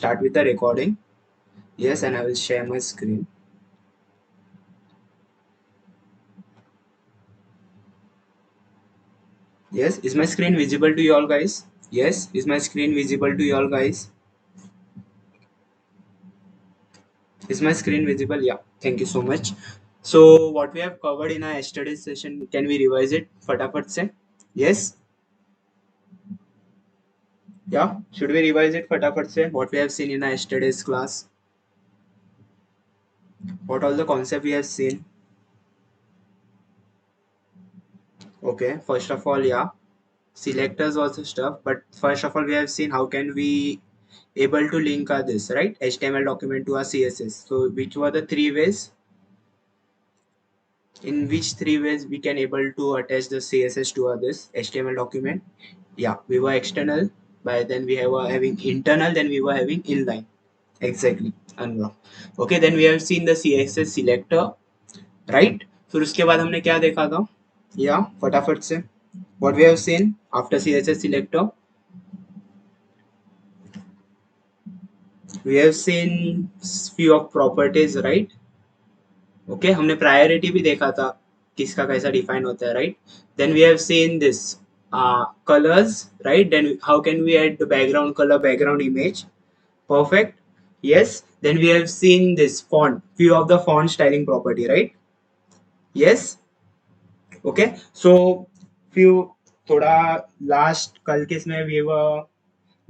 Start with the recording. Yes, and I will share my screen. Yes, is my screen visible to you all guys? Yes, is my screen visible to you all guys? Is my screen visible? Yeah, thank you so much. So, what we have covered in our yesterday's session, can we revise it? Fatafat se? Yes? Yeah? Should we revise it fatafat se? What we have seen in our yesterday's class? What all the concept we have seen? Okay, first of all, yeah. Selectors also stuff, but first of all, we have seen how can we able to link our this, right, HTML document to our CSS. So which were the three ways, in which three ways we can able to attach the CSS to our this HTML document? Yeah, we were external, by then we were having internal, then we were having inline. Exactly, Anurag. Okay, then we have seen the CSS selector, right? फिर उसके बाद हमने क्या देखा था? या फटाफट से, what we have seen after CSS selector? We have seen few of properties, right? Okay, हमने प्रायोरिटी भी देखा था, किसका कैसा डिफाइन होता है, right? Then we have seen this colors, right? Then how can we add the background color, background image? Perfect. Yes, then we have seen this font, few of the font styling property, right? Yes. Okay, so few, थोड़ा last कल के इसमें we were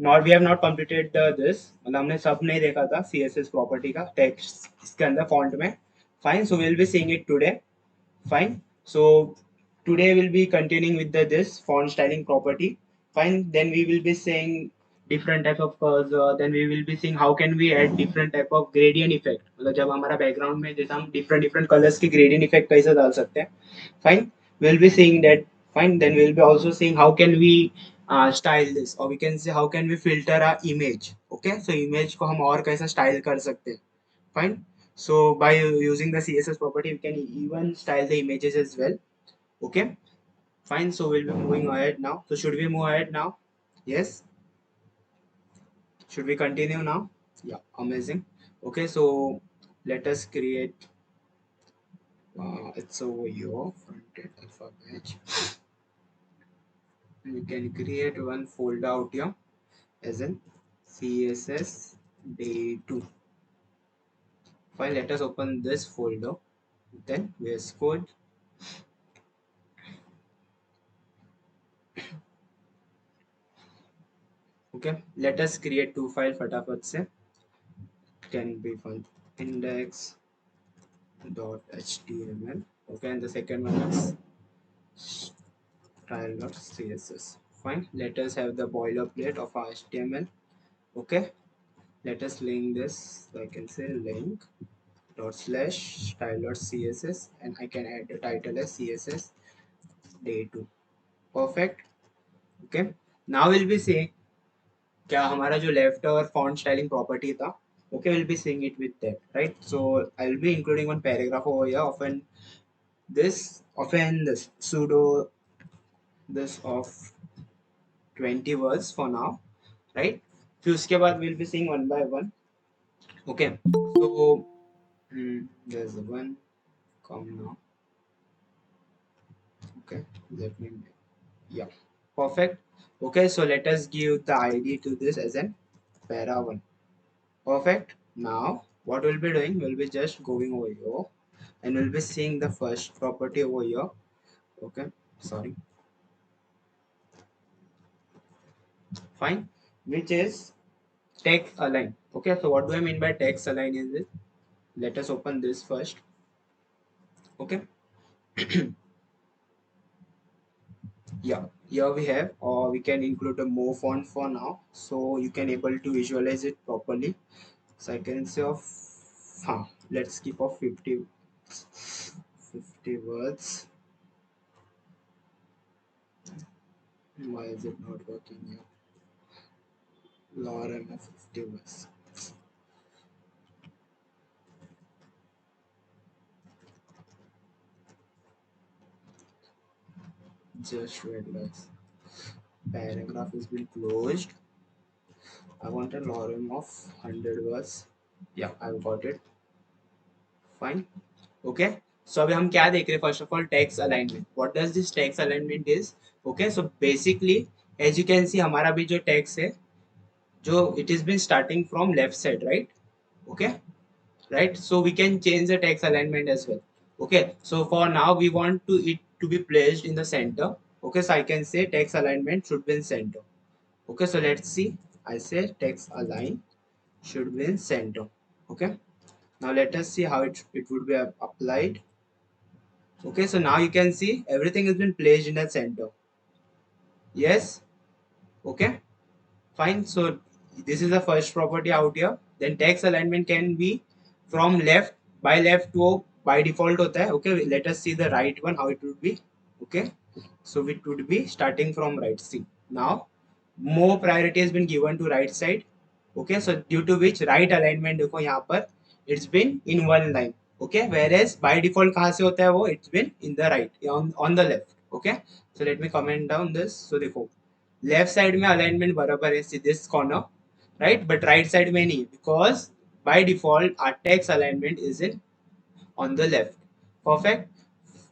not, we have not completed this, मतलब हमने सब नहीं देखा था सीएसएस प्रॉपर्टी का टेक्स्ट इसके अंदर फॉन्ट में. Fine, so will be seeing it today. Fine. So today we'll be continuing with this font styling property. Fine. Then we will be saying different type of cursor. Then we will be seeing how can we add different type of gradient effect. मतलब जब हमारा background में जैसे हम different different colors की gradient effect कैसे डाल सकते हैं. Fine. We'll be seeing that. Fine. Then we'll be also seeing how can we style this, or we can say how can we filter our image. Okay. So image को हम और कैसा style कर सकते हैं. Fine. So by using the CSS property, we can even style the images as well. Okay. Fine. So we'll be moving ahead now. So should we move ahead now? Yes. Should we continue now? Yeah. Amazing. Okay. So let us create. It's over here. Front-end alpha page. We can create one folder out here as in CSS day 2. Fine. Let us open this folder. Then VS Code. Okay. Let us create two file फटाफट से. Can be fun index.html. Okay, and the second one is style.css. Fine. Let us have the boilerplate of our HTML. Okay. Let us link this. So I can say link dot slash style.css, and I can add the title as CSS day 2. Perfect. Okay. Now we'll be seeing क्या हमारा जो left और font styling property था. Okay, we'll be seeing it with that, right? So I'll be including one paragraph over here. Often this pseudo this of 20 words for now, right? फिर उसके बाद we'll be seeing one by one. Okay, so there's one come now. Okay, let me, yeah, perfect. Okay, so let us give the ID to this as an para 1. Perfect. Now what we'll be doing, we'll be just going over here and we'll be seeing the first property over here. Okay, sorry. Fine, which is text align. Okay, so what do I mean by text align is it? Let us open this first. Okay. Yeah, here we have, or we can include a more font for now, so you can able to visualize it properly. So I can say of, let's keep of 50 words. Why is it not working here? Lorem of 50 words. Just wait guys. Paragraph has been closed. I want a lorem of 100 words. Yeah, I've got it. Fine. Okay, so अभी हम क्या देख रहे हैं? First of all text alignment. What does this text alignment is? Okay, so basically as you can see हमारा भी जो text है, जो it is been starting from left side, right? Okay, right? So we can change the text alignment as well. Okay, so for now we want to it to be placed in the center. Okay, so I can say text alignment should be in center. Okay, so let's see. I say text align should be in center. Okay, now let us see how it would be applied. Okay, so now you can see everything has been placed in the center. Yes. Okay, fine. So this is the first property out here. Then text alignment can be from left, by left to by default hota hai. Okay, let us see the right one how it would be. Okay, so it would be starting from right. See, now more priority has been given to right side. Okay, so due to which right alignment देखो यहाँ पर it's been in one line. Okay, whereas by default कहाँ से होता है वो? It's been in the right, on the left. Okay, so let me comment down this. So देखो left side में अलाइनमेंट बराबर है this corner, right? But right side में नहीं, because by default our text alignment is in on the left. Perfect.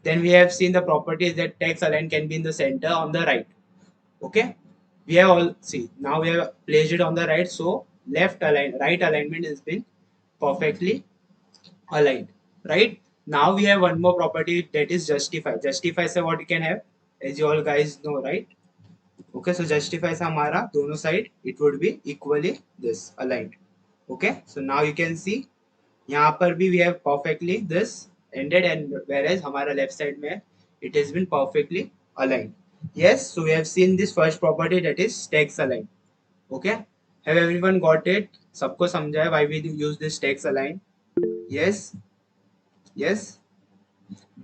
Then we have seen the properties that text align can be in the center on the right. Okay, we have all see now we have placed it on the right, so right alignment has been perfectly aligned. Right, now we have one more property, that is justify. Justify से what you can have, as you all guys know, right? Okay, so justify से हमारा दोनों side it would be equally this aligned. Okay, so now you can see यहाँ पर भी we have perfectly this ended, and whereas हमारा left side में it has been perfectly aligned. Yes, so we have seen this first property, that is text align. Okay, have everyone got it? सबको समझा है why we use this text align? Yes. Yes,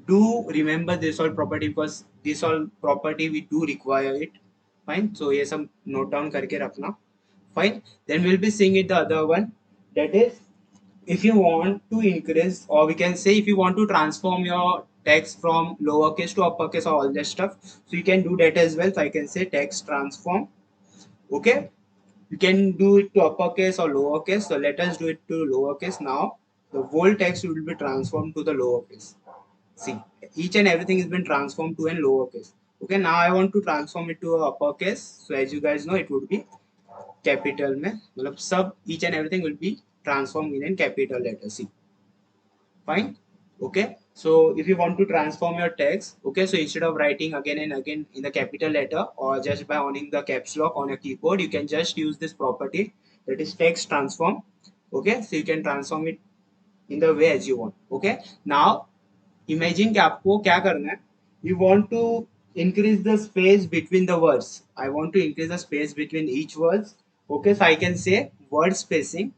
do remember this all property, because this all property we do require it. Fine, so ये सब note down करके रखना. Fine, then we'll be seeing it the other one, that is if you want to increase, or we can say if you want to transform your text from lowercase to uppercase or all that stuff, so you can do that as well. So I can say text transform. Okay, you can do it to uppercase or lowercase. So let us do it to lowercase. Now the whole text will be transformed to the lowercase. See, each and everything has been transformed to a lowercase. Okay, now I want to transform it to a uppercase. So as you guys know, it would be capital में, मतलब सब each and everything will be transformed in capital letter. See, fine. Okay, so if you want to transform your text, okay, so instead of writing again and again in the capital letter, or just by owning the caps lock on your keyboard, you can just use this property, that is text transform. Okay, so you can transform it in the way as you want. Okay, now imagine कि आपको क्या करना है. You want to increase the space between the words. I want to increase the space between each words. Okay, so I can say word spacing.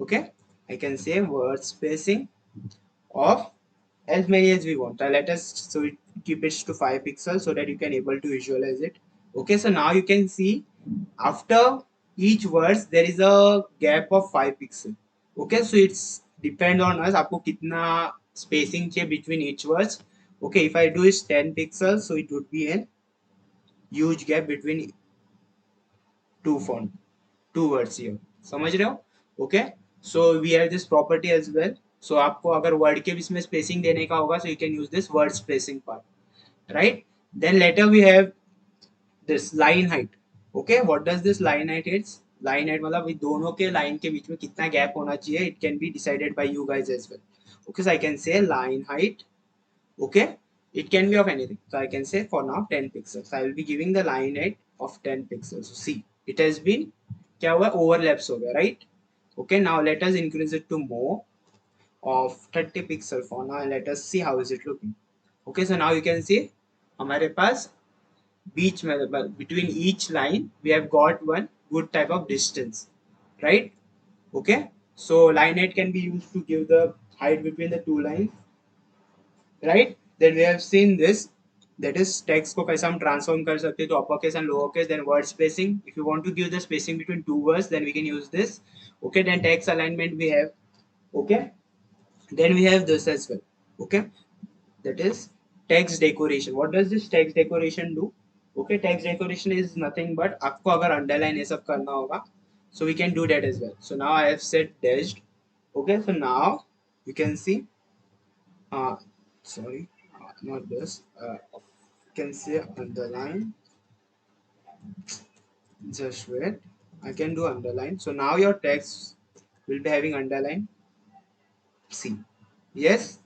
Okay, I can say word spacing of as many as we want. Let us so it, keep it to 5 pixels so that you can able to visualize it. Okay, so now you can see after each words there is a gap of 5 pixels. Okay, so it's depend on us आपको कितना spacing चाहिए between each words. Okay, if I do is 10 pixels, so it would be a huge gap between two words here. समझ रहे हो? Okay, so we have this property as well. So आपको अगर word के भी इसमें spacing देने का होगा, so you can use this word spacing part, right? Then later we have this line height. Okay, what does this line height is? Line height मतलब ये दोनों के line के बीच में कितना gap होना चाहिए, it can be decided by you guys as well. Okay, so I can say line height. Okay, it can be of anything, so I can say for now 10 pixels. I will be giving the line height of 10 pixels. So see, it has been क्या हुआ, overlaps हो गया, right? Okay, now let us increase it to more of 30 pixel for now, and let us see how is it looking. Okay, so now you can see हमारे पास बीच में between each line we have got one good type of distance, right? Okay, so line height can be used to give the height between the two lines, right? Then we have seen this, that is text को कैसे हम transform कर सकते हैं to uppercase and lowercase. Then word spacing, if you want to give the spacing between two words, then we can use this. Okay, then text alignment we have. Okay, then we have this as well. Okay, that is text decoration. What does this text decoration do? Okay, text decoration is nothing but आपको अगर underline ये सब करना होगा, So we can do that as well. So now I have set dashed. Okay, so now you can see, uh, sorry, not this, you can say underline, just wait, I can do underline. So now your text will be having underline, see, yes,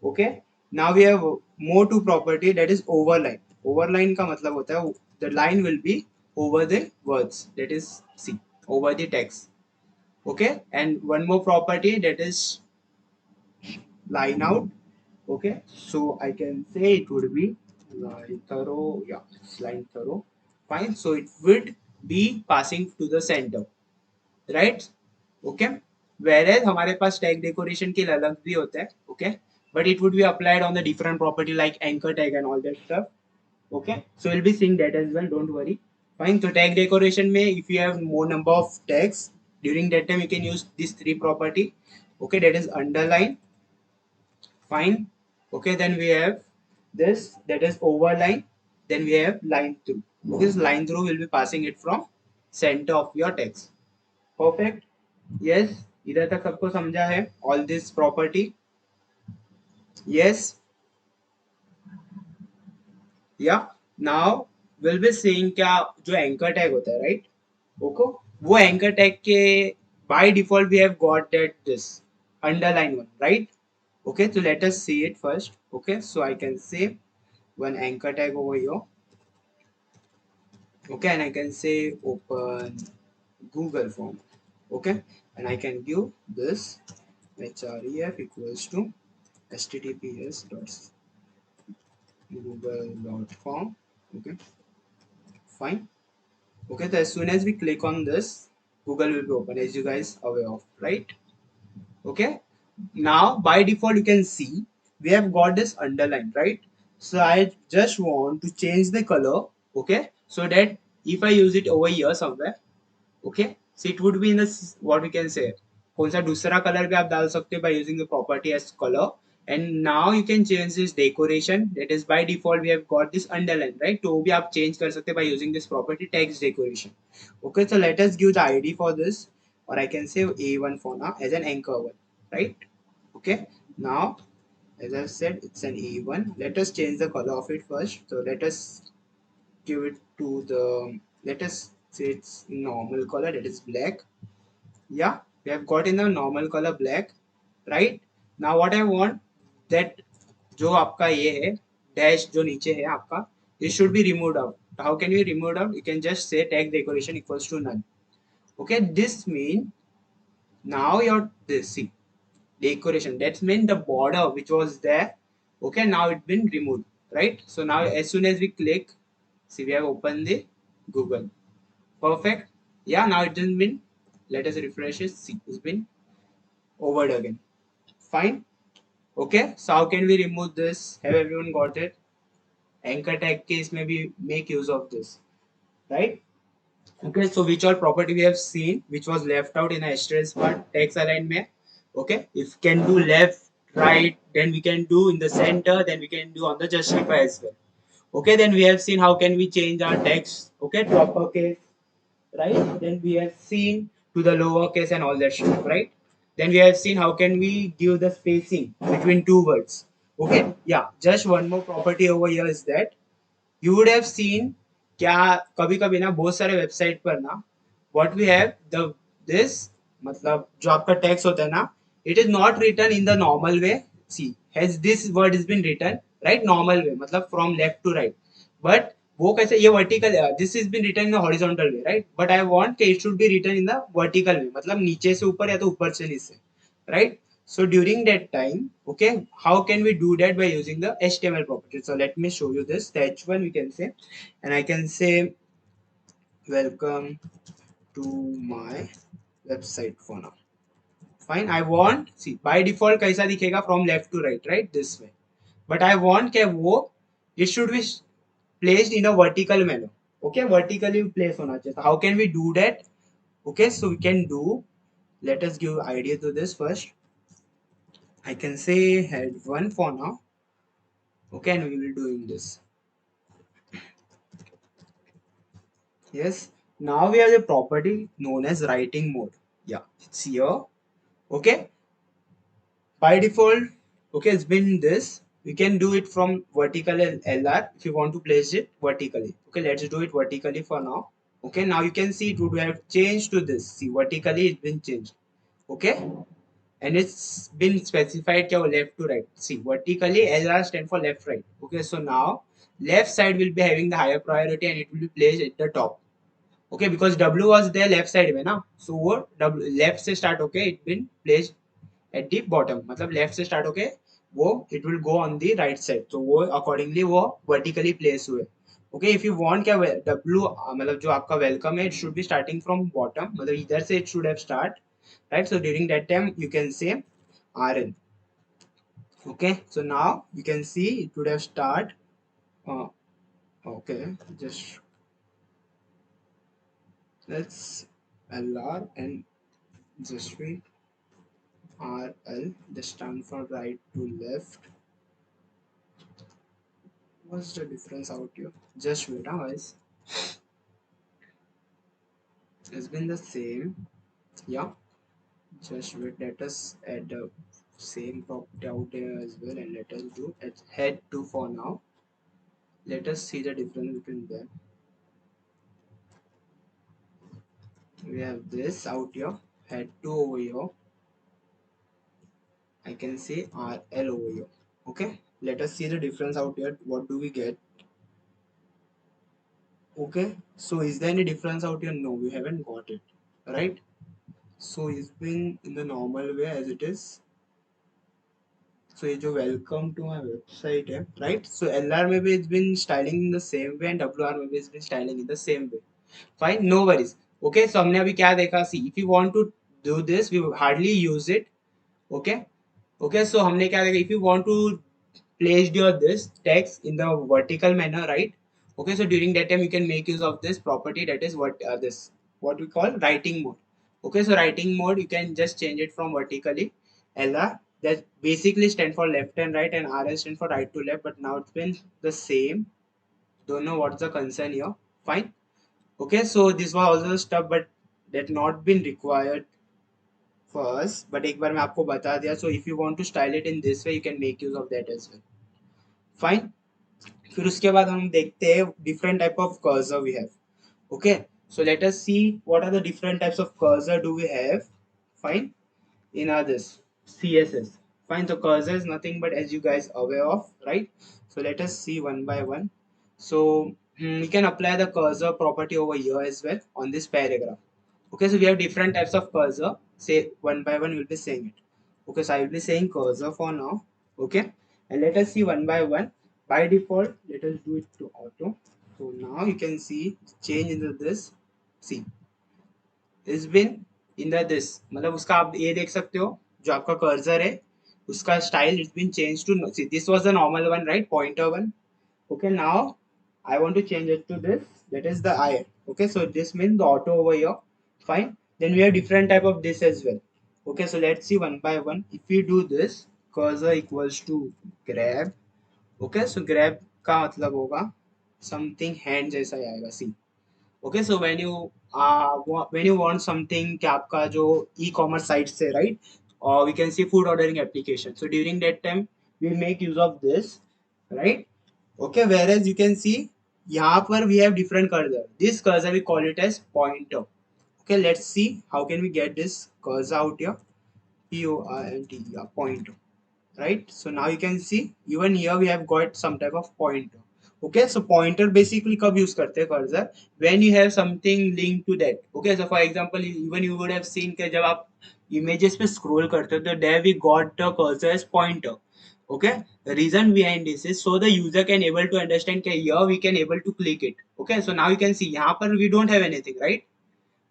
okay. Now we have more to property, that is overline. Overline का मतलब होता है the line will be over the words, that is see, over the text. Okay, and one more property, that is line out. Okay, so I can say it would be line thorough, yeah, it's line thorough, fine. So it would be passing to the center, right? Okay, whereas हमारे पास tag decoration के लिए अलग भी होता है, okay, but it would be applied on the different property like anchor tag and all that stuff. Okay, so we'll be seeing that as well, don't worry. Fine, so tag decoration में if you have more number of tags, during that time you can use these three property. Okay, that is underline, fine. Okay, then we have this, that is overline. Then we have line through. This line through will be passing it from center of your text. Perfect. Yes, इधर तक सबको समझा है all this property? Yes. Yeah. Now we'll be seeing क्या जो anchor tag होता है, right? Okay, वो anchor tag के by default we have got that this underline one, right? Okay, so let us see it first. Okay, so I can say one anchor tag over here. Okay, and I can say open Google form. Okay, and I can give this href equals to https dot google.com. Okay, fine. Okay, so as soon as we click on this, Google will be open, as you guys are aware of, right? Okay, now by default you can see we have got this underline, right? So I just want to change the color, okay, so that if I use it over here somewhere, okay, so it would be in this, what we can say, कौन सा दूसरा colour भी आप डाल सकते हो by using the property as color. And now you can change this decoration, that is by default we have got this underline, right? तो वो भी आप change कर सकते हो by using this property text decoration. Okay, so let us give the id for this, or I can say a1 for now as an anchor one, right? Okay, now as I said it's an a1. Let us change the color of it first. So let us give it to the, let us say it's normal color, that is black. Yeah, we have got in the normal color black, right? Now what I want, that जो आपका ये है dash जो नीचे है आपका, it should be removed out. How can we remove out? You can just say tag decoration equals to none. Okay, this mean now your this see decoration, that's mean the border which was there, okay, now it's been removed, right? So now as soon as we click, see we have opened the Google. Perfect. Yeah, now it didn't been, let us refresh it, see it's been over again, fine. Okay, so how can we remove this? Have everyone got it? Anchor tag case maybe make use of this, right? Okay, so which all property we have seen which was left out in a stress part text alignment. Okay, if can do left, right, then we can do in the center, then we can do on the justify as well. Okay, then we have seen how can we change our text, okay, to uppercase, right? Then we have seen to the lowercase and all that stuff, right? Then we have seen how can we give the spacing between two words. Okay, yeah, just one more property over here is that you would have seen क्या कभी कभी ना बहुत सारे website पर ना what we have the this मतलब जो आपका टेक्स्ट होता है ना, it is not written in the normal way. See, has this word has been written right normal way मतलब from left to right, but वो कैसे ये vertical, this is been written in horizontal way, right? But I want कि it should be written in the vertical way, मतलब नीचे से ऊपर या तो ऊपर से नीचे, right? So during that time, okay, how can we do that? By using the HTML property. So let me show you this. The H1 we can say, and I can say welcome to my website for now. Fine. I want, see by default कैसा दिखेगा from left to right, right? This way. But I want कि वो it should be placed in a vertical manner. Okay, vertically place होना चाहिए. So how can we do that? Okay, so we can do. Let us give idea to this first. I can say head one for now. Okay, and we will doing this. Yes. Now we have the property known as writing mode. Yeah, it's here. Okay, by default, okay, it's been this. We can do it from vertical and LR if you want to place it vertically. Okay, let's do it vertically for now. Okay, now you can see it would have changed to this. See, vertically it's been changed. Okay, and it's been specified क्या left to right. See, vertically LR stand for left right. Okay, so now left side will be having the higher priority and it will be placed at the top. Okay, because W was there left side में ना, so वो W left से start होके it been placed at the bottom. मतलब left से start होके वो it will go on the right side. So वो accordingly वो vertically place हुए. Okay, if you want क्या W मतलब जो आपका welcome है it should be starting from bottom. मतलब इधर से it should have start, right? So during that time you can say RN. Okay, so now you can see it would have start. Uh, okay, just let's LR and just wait. RL, the stand for right to left. What's the difference out here? Just wait, guys. It's been the same. Yeah, just wait. Let us add the same property out here as well, and let us do it head to for now. Let us see the difference between them. We have this out here, head to over here. I can say RL over here. Okay, let us see the difference out here. What do we get? Okay, so is there any difference out here? No, we haven't got it, right? So it's been in the normal way as it is. So ये जो welcome to my website है, right? So LR में भी it's been styling in the same way and WR में भी it's been styling in the same way. Fine, no worries. Okay, so हमने अभी क्या देखा? See, if you want to do this, we hardly use it. Okay, okay, so हमने क्या देखा? If you want to place your this text in the vertical manner, right? Okay, so during that time you can make use of this property, that is what we call writing mode. Okay, so writing mode you can just change it from vertically LR, that basically stand for left and right, and RS stand for right to left, but now it's been the same. Don't know what's the concern here. Fine. Okay, so this was also stuff but that not been required first, but एक बार मैं आपको बता दिया. So if you want to style it in this way you can make use of that as well. Fine. फिर उसके बाद हम देखते हैं different type of cursor we have. Okay, so let us see what are the different types of cursor do we have. Fine, in our this CSS. Fine, so cursor is nothing but as you guys aware of, right? So let us see one by one. So we can apply the cursor property over here as well on this paragraph. Okay, so we have different types of cursor. Say one by one we'll be saying it. Okay, so I will be saying cursor for now. Okay, and let us see one by one. By default, let us do it to auto. So now you can see change into this. See, it's been in the this. मतलब उसका आप ये देख सकते हो जो आपका cursor है उसका style it's been change to. See, this was the normal one, right? Pointer one. Okay, now I want to change it to this. That is the I. Okay, so this means the auto over here. Fine. Then we have different type of this as well. Okay, so let's see one by one. If we do this, cursor equals to grab. Okay, so grab का मतलब होगा something hand जैसा ही आएगा. See. Okay, so when you want something कि आपका जो e-commerce site से, right, or we can see food ordering application, so during that time we make use of this, right? Okay, whereas you can see यहाँ पर we have different cursor. This cursor we call it as pointer. Okay, let's see how can we get this cursor out here. P-O-I-N-T, yeah, pointer, right? So now you can see even here we have got some type of pointer. Okay, so pointer basically कब use करते हैं cursor? When you have something linked to that. Okay, so for example even you would have seen कि जब आप images पे scroll करते हो तो there we got the cursor as pointer. Okay, the reason behind this is so the user can able to understand कि here we can able to click it. Okay, so now you can see यहाँ पर we don't have anything, right?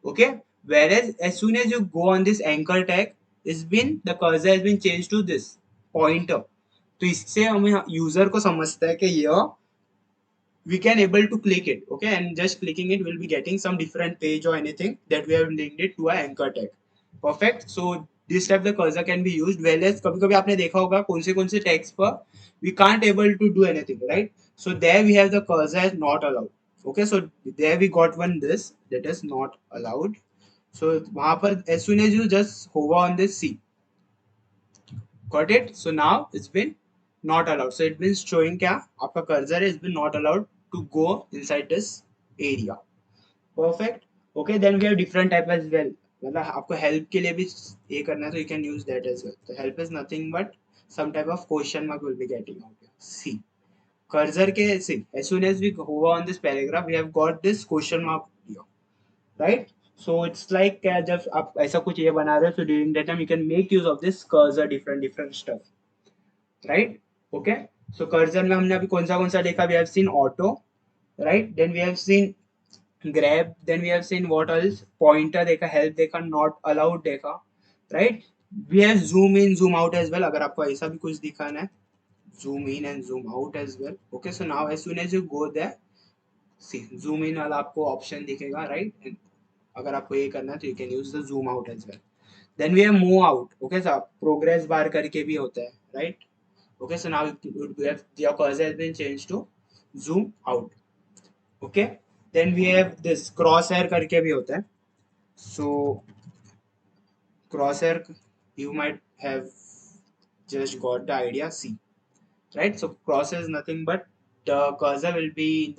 Okay, whereas as soon as you go on this anchor tag, it's been the cursor has been changed to this pointer. तो इससे हमें user को समझता है कि ये we can able to click it. Okay, and just clicking it will be getting some different page or anything that we have linked it to a anchor tag. Perfect. So this type the cursor can be used. Whereas कभी कभी आपने देखा होगा कौन से text पर we can't able to do anything, right? So there we have the cursor as not allowed. Okay, so there we got one this that is not allowed. So वहां पर as soon as you just hover on this C, got it. So now it's been not allowed. So it means showing क्या आपका cursor has been not allowed to go inside this area. Perfect. Okay, then we have different type as well. मतलब आपको help के लिए भी ये करना है तो you can use that as well. So help is nothing but some type of question mark will be getting out here. See, cursor के see as soon as we hover on this paragraph, we have got this question mark here, right? So it's like जब आप ऐसा कुछ ये बना रहे हो, so during that time you can make use of this cursor different stuff, right? Okay. So cursor में हमने अभी कौन सा देखा? We have seen auto, right? Then we have seen grab, then we have seen what else? Pointer देखा, help देखा, not allowed देखा, right? We have zoom in, zoom out as well. अगर आपको ऐसा भी कुछ दिखाना है, zoom in and zoom out as well. Okay, so now as soon as you go there, see zoom in वाला आपको option दिखेगा, right? And अगर आपको ये करना है तो you can use the zoom out as well. Then we have move out. Okay, so progress bar करके भी होता है, right? Okay, so now you have your cursor has been changed to zoom out. Okay, then we have this crosshair करके भी होता है. So crosshair, you might have just got the idea. See, right? So crosshair is nothing but the cursor will be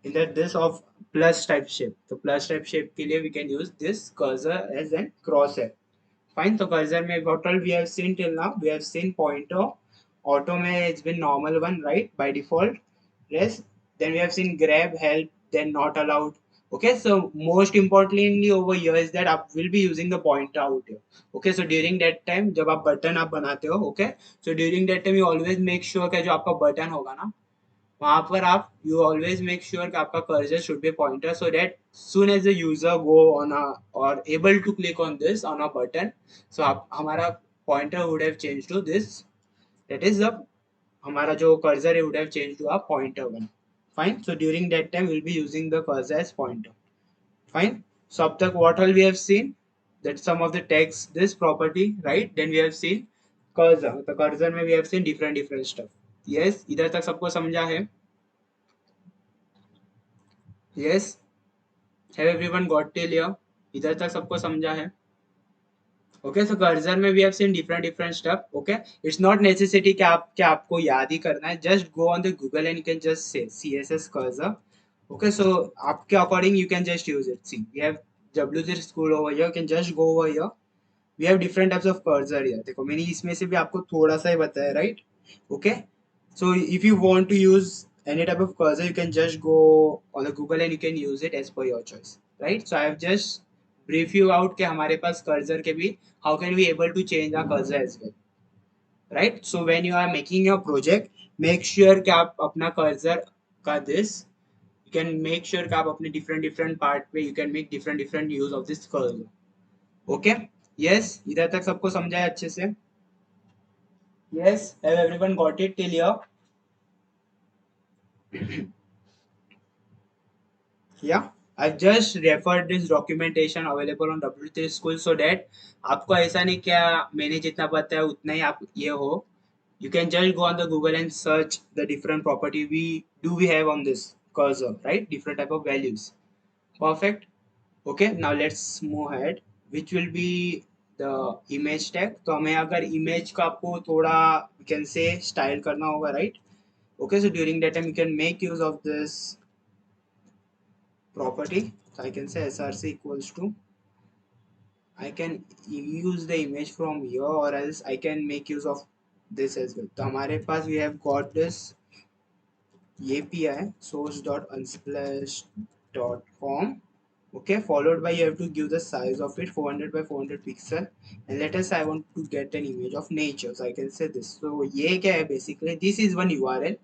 in the this of plus type shape. So plus type shape के लिए we can use this cursor as an crosshair. Fine. So cursor में what all we have seen till now? We have seen pointer. Auto में it's been normal one, right? By default. Yes. Then we have seen grab, help, then not allowed. Okay. So most importantly over here is that आप will be using the pointer out here. Okay. So during that time जब आप button आप बनाते हो, okay. So during that time you always make sure कि जो आपका button होगा ना, वहां पर आप you always make sure कि आपका cursor should be pointer so that soon as the user go on a or able to click on this on a button, so आप हमारा pointer would have changed to this, that is the हमारा जो cursor would have changed to a pointer one. Fine. So during that time we'll be using the cursor as pointer. Fine. So up तक what all we have seen, that some of the text this property, right? Then we have seen cursor. The cursor में we have seen different stuff. Yes, इधर तक सबको समझा है? Yes. Have everyone got till here? इधर तक सबको समझा है? Okay, so cursor में we have seen different stuff. Okay, it's not necessity कि आपको याद ही करना है. Just go on the Google and you can just say CSS cursor. Okay, so आपके according you can just use it. See, we have WZ school over here. You can just go over here. We have different types of cursor here. देखो मैंने इसमें से भी आपको थोड़ा सा ही बताया, right? Okay, so if you want to use any type of cursor, you can just go on the Google and you can use it as per your choice, right? So I have just brief you out कि हमारे पास cursor के भी how can we able to change our cursor as well, right? So when you are making your project, make sure कि आप अपना cursor का this you can make sure कि आप अपने different part पे you can make different use of this cursor. Okay, yes, इधर तक सबको समझा है अच्छे से? Yes, have everyone got it till here? Yeah, I've just referred this documentation available on W3 School so that आपको ऐसा नहीं क्या मैंने जितना बताया उतना ही आप ये हो. You can just go on the Google and search the different property we have on this cursor, right? Different type of values. Perfect. Okay, now let's move ahead. Which will be the image tag. तो हमें अगर image का आपको थोड़ा we can say style करना होगा, right? Okay, so during that time you can make use of this property. So I can say src equals to, I can use the image from here or else I can make use of this as well. तो हमारे पास we have got this API source.unsplash.com. Okay, followed by you have to give the size of it 400 by 400 pixel, and let us I want to get an image of nature, so I can say this. So ये क्या है basically, this is one URL.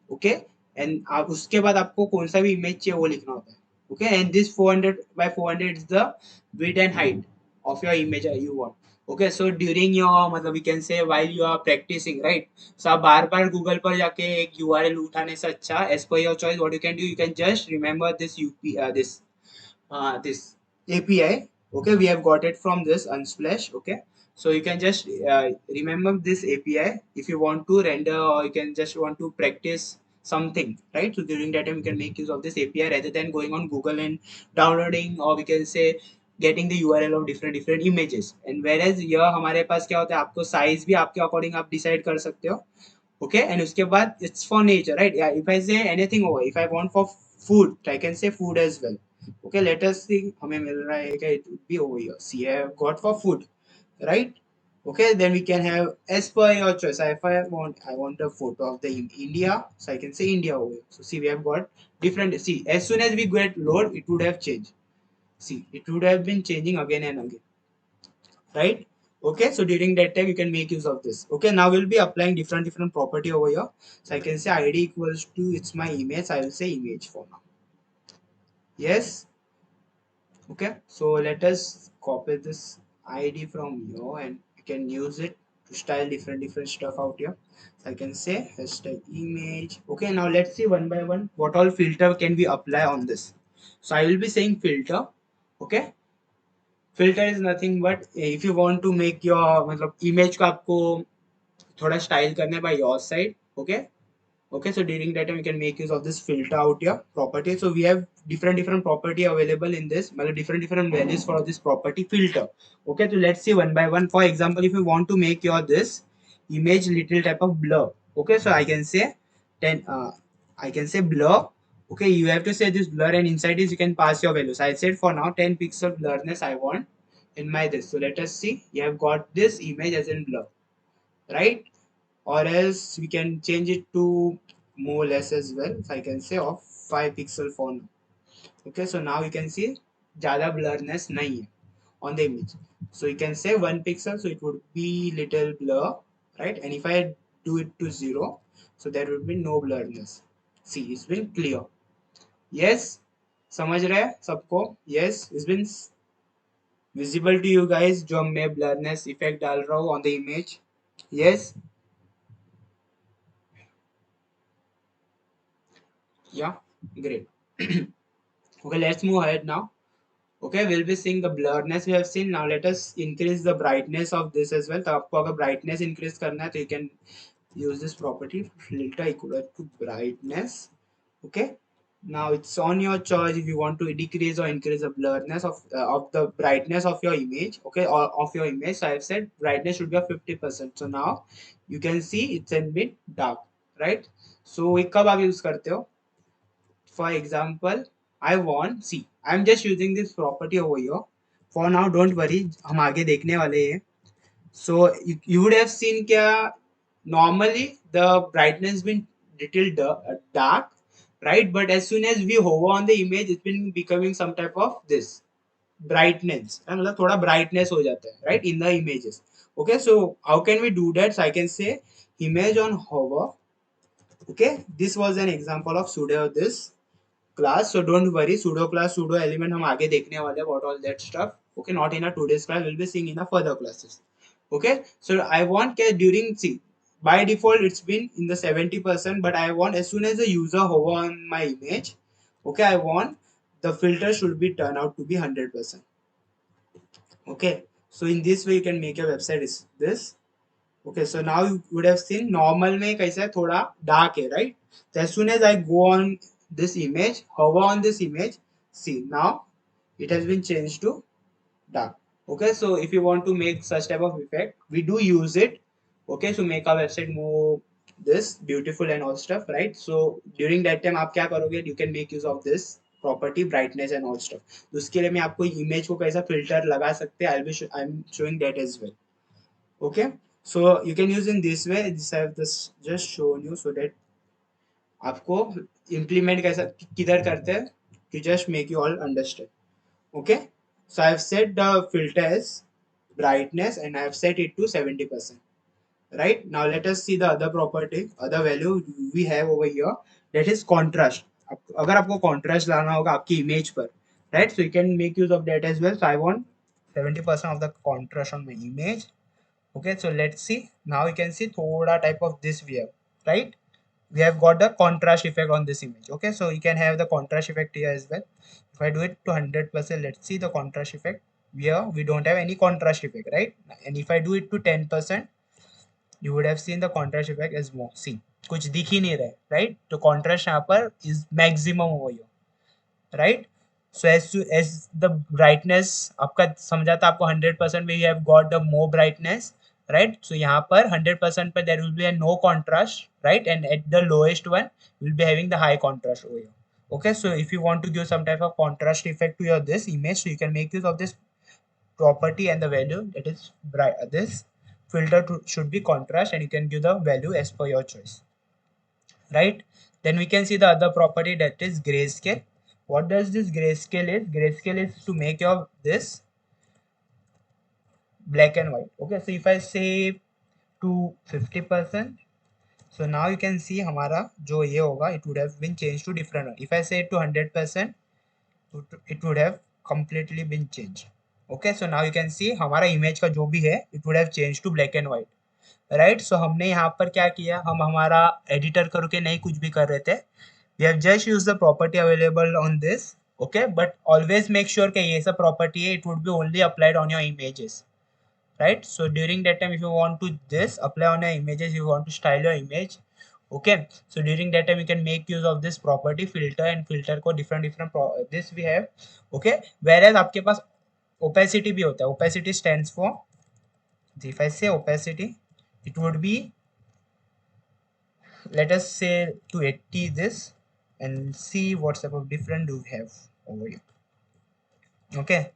Okay, and आप उसके बाद आपको कौन सा भी image चाहिए वो लिखना होता है. Okay, and this 400 by 400 is the width and height of your image you want. Okay, so during your मतलब we can say while you are practicing, right? So आप बार बार गूगल पर जाके एक URL उठाने से अच्छा as per your choice what you can do, you can just remember this this API. Okay, we have got it from this Unsplash. Okay, so you can just remember this API if you want to render or you can just want to practice something, right? So during that time we can make use of this API rather than going on Google and downloading, or we can say getting the URL of different different images. And whereas here हमारे पास क्या होता है, आपको size भी आपके according आप decide कर सकते हो. Okay, and उसके बाद it's for nature, right? Yeah, if I say anything over, if I want for food, I can say food as well. Okay, let us see हमें मिल रहा है क्या, it would be over here. See, I have got for food, right? Okay, then we can have as per your choice. If I want a photo of the India, so I can say India over here. So see, we have got different. See, as soon as we get load, it would have changed. See, it would have been changing again and again, right? Okay, so during that time you can make use of this. Okay, now we'll be applying different property over here. So I can say id equals to, it's my image, I will say image for now. Yes. Okay, so let us copy this id from here and you can use it to style different stuff out here. So I can say hashtag image. Okay, now let's see one by one what all filter can we apply on this. So I will be saying filter. Okay, filter is nothing but if you want to make your मतलब image को आपको थोड़ा style करना है by your side. Okay, okay, so during that time you can make use of this filter out here property. So we have different property available in this, मतलब different values for this property filter. Okay, so let's see one by one. For example, if you want to make your this image little type of blur. Okay, so I can say 10 I can say blur. Okay, you have to say this blur and inside this you can pass your values. I said for now 10 pixel blurriness I want in my this. So let us see, you have got this image as in blur, right? Or else we can change it to more less as well. So I can say of 5 pixel for now. Okay, so now you can see ज़्यादा blurriness नहीं है on the image. So you can say 1 pixel, so it would be little blur, right? And if I do it to 0, so there would be no blurriness. See, it's been clear. Yes, समझ रहे हैं सबको? Yes, it's been visible to you guys जो मैं blurriness effect डाल रहा हूँ on the image. Yes. Yeah, great. Okay, let's move ahead now. Okay, we'll be seeing the blurriness we have seen. Now let us increase the brightness of this as well. तो आपको अगर brightness increase करना है तो you can use this property filter equal to brightness. Okay, now it's on your choice if you want to decrease or increase the blurriness of the brightness of your image. Okay, or of your image. So I've said brightness should be 50%. So now you can see it's a bit dark, right? So ये कब आप use करते हो? For example, I want, see, I'm just using this property over here. For now, don't worry, हम आगे देखने वाले हैं. So you would have seen क्या normally the brightness been little dark, right? But as soon as we hover on the image, it's been becoming some type of this brightness. मतलब थोड़ा brightness हो जाता है, right? In the images. Okay, so how can we do that? So I can say image on hover. Okay, this was an example of pseudo this class, so don't worry, pseudo class pseudo element हम आगे देखने वाले हैं, what all that stuff. Okay, not in a today's class, we'll be seeing in a further classes. Okay, so I want during, see, by default it's been in the 70%, but I want as soon as the user hover on my image, okay, I want the filter should be turned out to be 100%. Okay, so in this way you can make a website is this. Okay, so now you would have seen normal में कैसा है, थोड़ा dark है, right? So as soon as I go on this image, hover on this image, see now it has been changed to dark. Okay, so if you want to make such type of effect, we do use it. Okay, so make our website more this beautiful and all stuff, right? So during that time आप क्या करोगे? You can make use of this property brightness and all stuff. तो उसके लिए मैं आपको image को कैसा filter लगा सकते हैं, I'm showing that as well. Okay, so you can use in this way. This I have just shown you so that आपको implement कैसा किधर करते हैं, to just make you all understand. Okay, so I have set the filter as brightness and I have set it to 70%. Right, now let us see the other property, other value we have over here, that is contrast. अगर आपको contrast लाना होगा आपकी image पर, right, so you can make use of that as well. So I want 70% of the contrast on my image. Okay, so let's see, now you can see thoda type of this we have, right? We have got the contrast effect on this image. Okay, so you can have the contrast effect here as well. If I do it to 100%, let's see the contrast effect. Here we don't have any contrast effect, right? And if I do it to 10%, you would have seen the contrast effect as more. See, कुछ दिख ही नहीं रहा है, right? तो contrast यहाँ पर is maximum हो गया, right? So as the brightness आपका समझा था आपको 100% we have got the more brightness, right? So यहाँ पर 100% पर there will be a no contrast, right? And at the lowest one will be having the high contrast over here. Okay, so if you want to give some type of contrast effect to your this image, so you can make use of this property and the value that is bright. This filter should be contrast, and you can give the value as per your choice, right? Then we can see the other property that is grayscale. What does this grayscale is? Grayscale is to make your this black and white. Okay, so if I say to 50%, so now you can see हमारा जो ये होगा it would have been changed to different one. If I say to 100%, it would have completely been changed. Okay, so now you can see हमारा image का जो भी है it would have changed to black and white. Right? So हमने यहाँ पर क्या किया, हम हमारा एडिटर करके नहीं कुछ भी कर रहे थे, we have just use the property available on this. Okay, but always make sure कि ये सब प्रॉपर्टी है it would be only applied on your images, right? So during that time if you want to this apply on your images, you want to style your image, okay, so during that time you can make use of this property filter, and filter को different this we have, okay, whereas आपके पास opacity भी होता है. Opacity stands for, if I say opacity, it would be, let us say to 80 this, and see what type of different do we have over here. Okay,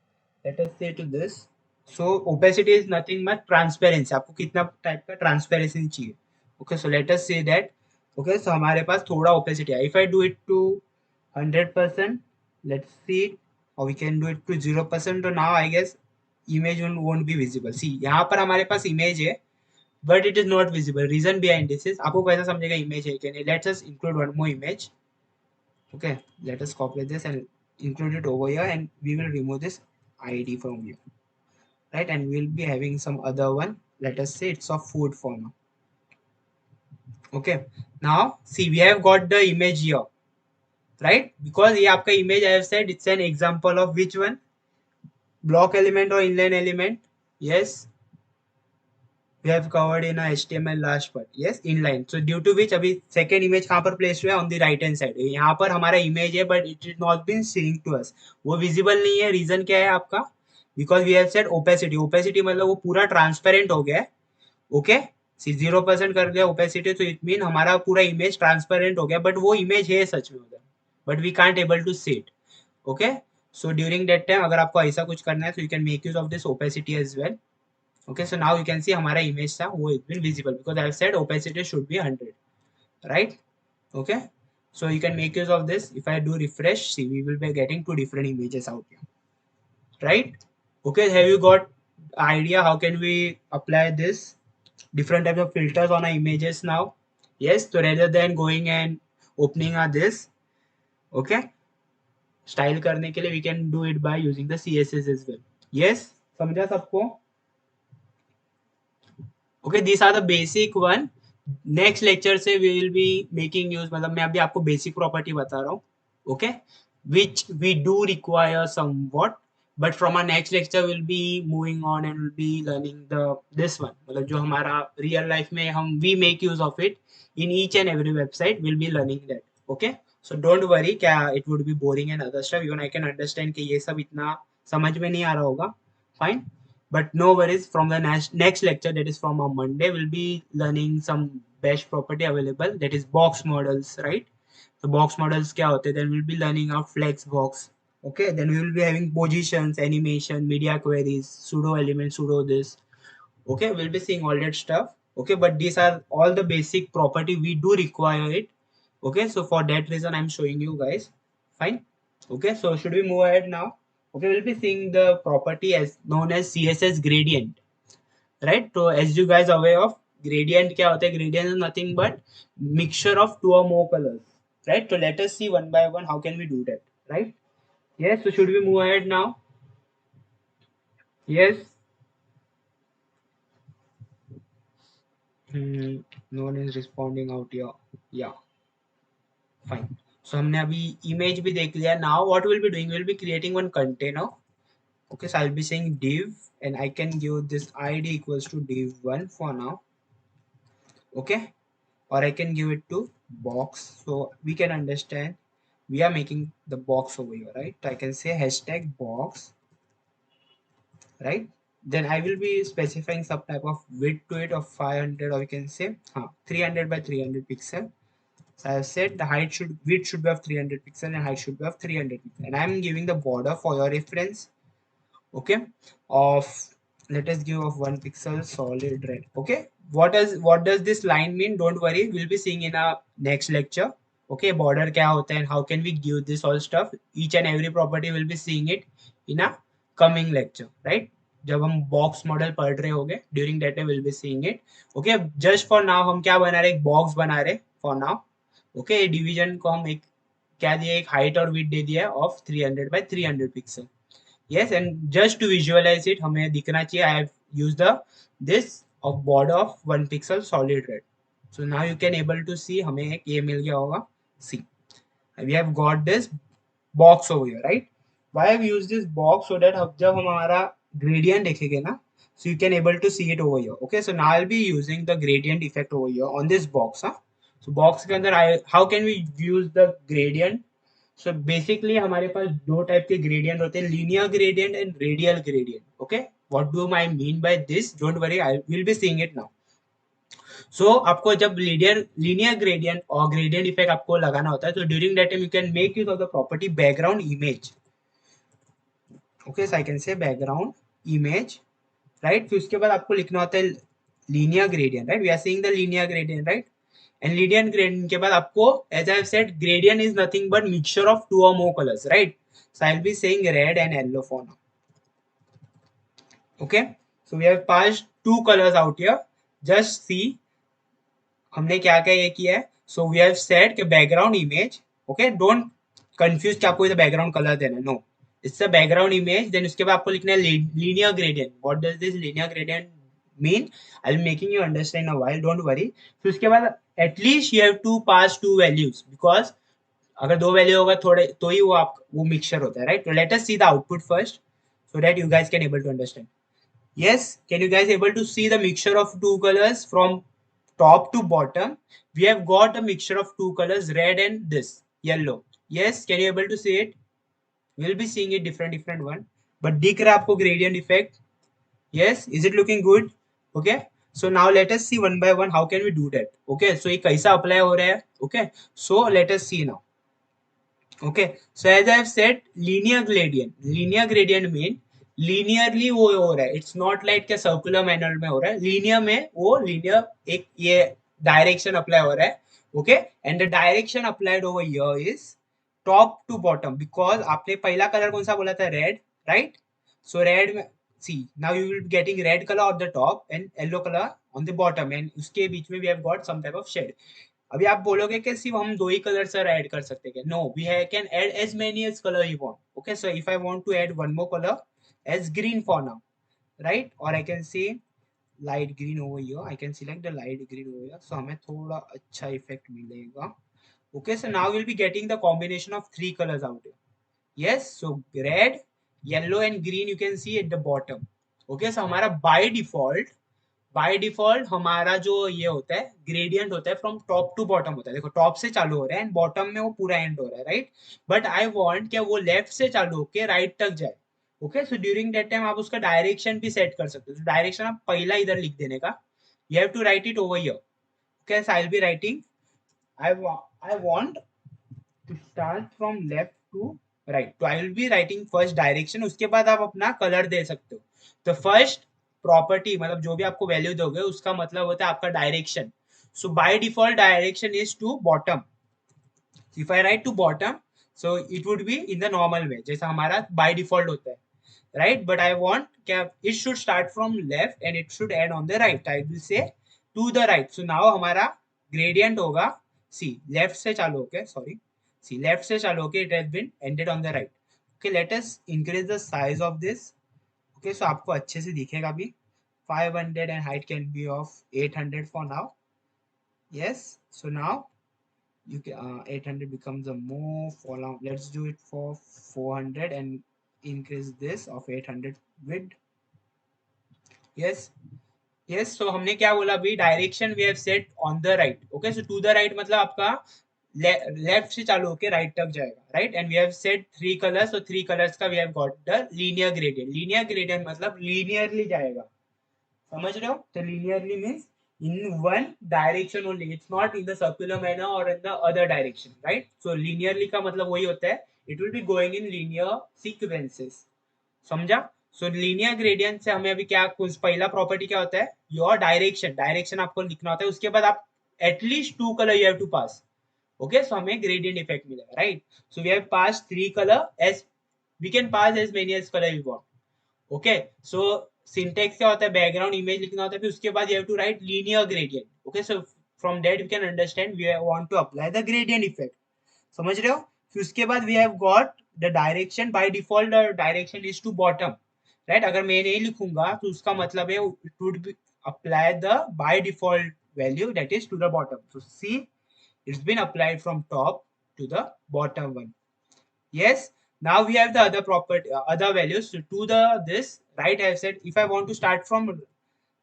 let us say to this. So opacity is nothing but transparency. आपको कितना type का transparency चाहिए. Okay, so let us say that. Okay, so हमारे पास थोड़ा opacity है. If I do it to 100%, let's see, or we can do it to 0%. तो now I guess image won't be visible. See, यहाँ पर हमारे पास image है, but it is not visible. Reason behind this is आपको कैसा समझेगा image है कि नहीं. Let's just include one more image. Okay, let us copy this and include it over here, and we will remove this id from here, right? And we'll be having some other one. Let us say it's of food for now. Okay, now see we have got the image here, right? Because ये आपका image I have said it's an example of which one, block element or inline element. Yes, we have covered in a HTML last part. Yes, inline. So due to which अभी second image कहाँ पर place हुआ है, on the right hand side. यहाँ पर हमारा image है but it is not been seen to us. वो visible नहीं है. Reason क्या है आपका? Because we have said opacity. Opacity मतलब वो पूरा transparent हो गया है. Okay? 0% कर दिया opacity, तो it mean हमारा पूरा image transparent हो गया, but वो image है सच में उधर, but we can't able to see it. Okay? So during that time अगर आपको ऐसा कुछ करना है, so you can make use of this opacity as well. Okay, so now you can see हमारा image था वो it will visible because I have said opacity should be 100, right? Okay, so you can make use of this. If I do refresh, see we will be getting two different images out here, right? Okay, have you got idea how can we apply this different types of filters on our images now? Yes, so rather than going and opening this, okay, style करने के लिए we can do it by using the CSS as well. Yes, समझा सबको? Okay, this are the basic one. Next lecture से we will be making use, मतलब मैं अभी आपको बेसिक प्रॉपर्टी बता रहा हूँ. Okay, which we do require somewhat, but from our next lecture will be moving on and will be learning the this one, मतलब जो हमारा रियल लाइफ में हम we make use of it in each and every website, will be learning that. Okay, so don't worry क्या it would be boring and other stuff. Even I can understand कि ये सब इतना समझ में नहीं आ रहा होगा. Fine, but no worries, from the next lecture, that is from on Monday, we'll be learning some best property available, that is box models, right? So box models kya hote, then we'll be learning our flex box. Okay, then we will be having positions, animation, media queries, pseudo element, pseudo this. Okay, we'll be seeing all that stuff. Okay, but these are all the basic property we do require it. Okay, so for that reason I'm showing you guys. Fine. Okay, so should we move ahead now? Okay, we'll be seeing the property as known as CSS gradient, right? So as you guys are aware of, gradient क्या होता है? Gradient is nothing but mixture of two or more colors, right? So let us see one by one how can we do that, right? Yes, so should we move ahead now? Yes. No one is responding out here. Yeah, fine. So हमने अभी image भी देख लिया. Now what we'll be doing, we'll be creating one container. Okay, so I'll be saying div, and I can give this id equals to div1 for now. Okay, or I can give it to box, so we can understand we are making the box over here, right? So I can say hashtag box, right? Then I will be specifying some type of width to it of 500, or we can say 300 by 300 pixel. So I have said the height should width should be of 300 pixel and height should be of 300 pixel, and I am giving the border for your reference, okay, of, let us give of 1 pixel solid red. Okay, what does this line mean? Don't worry, we'll be seeing in our next lecture. Okay, border kya hota hai and how can we give this all stuff, each and every property will be seeing it in a coming lecture, right? जब हम box model पढ़ रहे होंगे, during that will be seeing it. Okay, just for now हम क्या बना रहे, एक बॉक्स बना रहे फॉर नाउ. ओके, डिवीजन को हम एक क्या दिया, एक हाइट और विड्थ दे दिया of 300 by 300 pixel. Yes, and just to visualize it, हमें दिखना चाहिए. I have used the this of border of 1 pixel solid red. So now you can able to see हमें एक ये मिल गया होगा. See, we have got this box over here, right? Why I have used this box so that जब हमारा gradient देखेंगे ना, so you can able to see it over here. Okay, so now I'll be using the gradient effect over here on this box. So box के अंदर how can we use the gradient? So basically हमारे पास दो type के gradient होते हैं, linear gradient and radial gradient. Okay, what do I mean by this, don't worry, I will be seeing it now. So आपको जब linear gradient और gradient effect आपको लगाना होता है, तो during that time you can make use of the property background image. Okay, so I can say background image, right. फिर उसके बाद आपको लिखना होता है linear gradient, right. We are seeing the linear gradient, right. And linear gradient के बाद आपको, as I have said, gradient is nothing but mixture of two or more colors, right? So I'll be saying red and yellow for now. Okay, so we have passed two colors out here. Just see हमने क्या क्या ये किया है. So we have said कि background image. Okay, don't confuse कि आपको इधर background color देना है. No, it's a background image. Then उसके बाद आपको लिखना है linear gradient. What does this linear gradient mean? I'll be making you understand in a while. Don't worry. फिर उसके बाद at least you have to pass two values, because अगर दो वैल्यू होगा थोड़े तो ही वो मिक्सचर होता है, राइट. तो let us see the output first so that you guys can able to understand. Yes, can you guys able to see the mixture of two colors from top to bottom? We have got a mixture of two colors, red and this yellow. Yes, can you able to see it? We'll be seeing it different one, but दिख रहा है आपको gradient effect? Yes, is it looking good? Okay, so now let us see one by one how can we do that. Okay, so ये कैसा apply हो रहा है. Okay, so let us see now. Okay, so as I have said, linear gradient mean linearly वो हो रहा है. It's not like क्या circular manner में हो रहा है. Linear में वो linear एक ये direction apply हो रहा है. Okay, and the direction applied over here is top to bottom, because आपने पहला कलर कौन सा बोला था, red, right? So red में, see, now you will be getting red color on the top and yellow color on the bottom, and उसके बीच में we have got some type of shade. अभी आप बोलोगे कि सिर्फ हम दो ही कलर सर ऐड कर सकते हैं. No, we can add as many as colour you want. Okay, so if I want to add one more colour as green for now, right, और I can see light green over here. I can select the light green over here, so हमें थोड़ा अच्छा effect मिलेगा. Okay, so now will be getting the combination of three colours out here. yes, so red, yellow and green you can see at the bottom. Okay, so हमारा by default हमारा जो ये होता है ग्रेडियंट होता है from top to bottom होता है. देखो, टॉप से चालू हो रहा है एंड बॉटम में वो पूरा एंड हो रहा है, राइट. बट आई वांट क्या वो लेफ्ट से चालू होके राइट तक जाए. Okay, so during that time आप उसका डायरेक्शन भी सेट कर सकते हो. तो डायरेक्शन आप पहला इधर लिख देने का, you have to write it over here. Okay, so I will be writing, I want to start from left to right. तो I will be writing first direction, उसके बाद आप अपना कलर दे सकते हो. तो फर्स्ट प्रॉपर्टी मतलब जो भी आपको वैल्यू दोगे उसका मतलब होता है आपका direction. So by default direction is to bottom. If I write to bottom, so it would be in the normal way जैसा हमारा बाय डिफॉल्ट होता है, राइट. बट आई वांट क्या it should start from left and it should end on the right. I will say to the right. So now हमारा gradient होगा, see left से चालू होके, सॉरी, सी लेफ्ट से चालू होके it has been ended on the right. Okay, let us increase the size of this. Okay, so आपको अच्छे से दिखेगा भी. 500 and height can be of 800 for now. Yes, so now you can 800 becomes a more for now. Let's do it for 400 and increase this of 800 width. Yes, yes, so हमने क्या बोला अभी, direction we have set on the right, okay, so to the right मतलब आपका left से चालू होके right तक जाएगा, right, and we have set three colours, so three colours का we have got the linear gradient मतलब लीनियरली जाएगा, समझ रहे हो, तो linearly means in one direction only, it's not in the circular manner or in the other direction, right, so linearly का मतलब वही होता है, it will be going in linear sequences, समझा। सो लीनियर ग्रेडियंट से हमें अभी क्या, कुछ पहला प्रॉपर्टी क्या होता है, योर डायरेक्शन, डायरेक्शन आपको लिखना होता है, उसके बाद आप at least two colour you have to pass, okay, so हमें ग्रेडियंट इफेक्ट मिलेगा, right, so we have pass three colour, as we can pass as many as colour you want, okay, so syntax क्या होता है, background image लिखना होता है, फिर उसके बाद you have to write linear gradient, okay, so from that we can understand we want to apply the gradient effect, समझ रहे हो, फिर उसके बाद we have got the direction, by default the direction is to bottom, right, अगर मैं नहीं लिखूंगा तो उसका मतलब है it would be apply the by default value that is to the bottom, so see it's been applied from top to the bottom one. Yes, now we have the other property, other values, so to the this right, I have said if I want to start from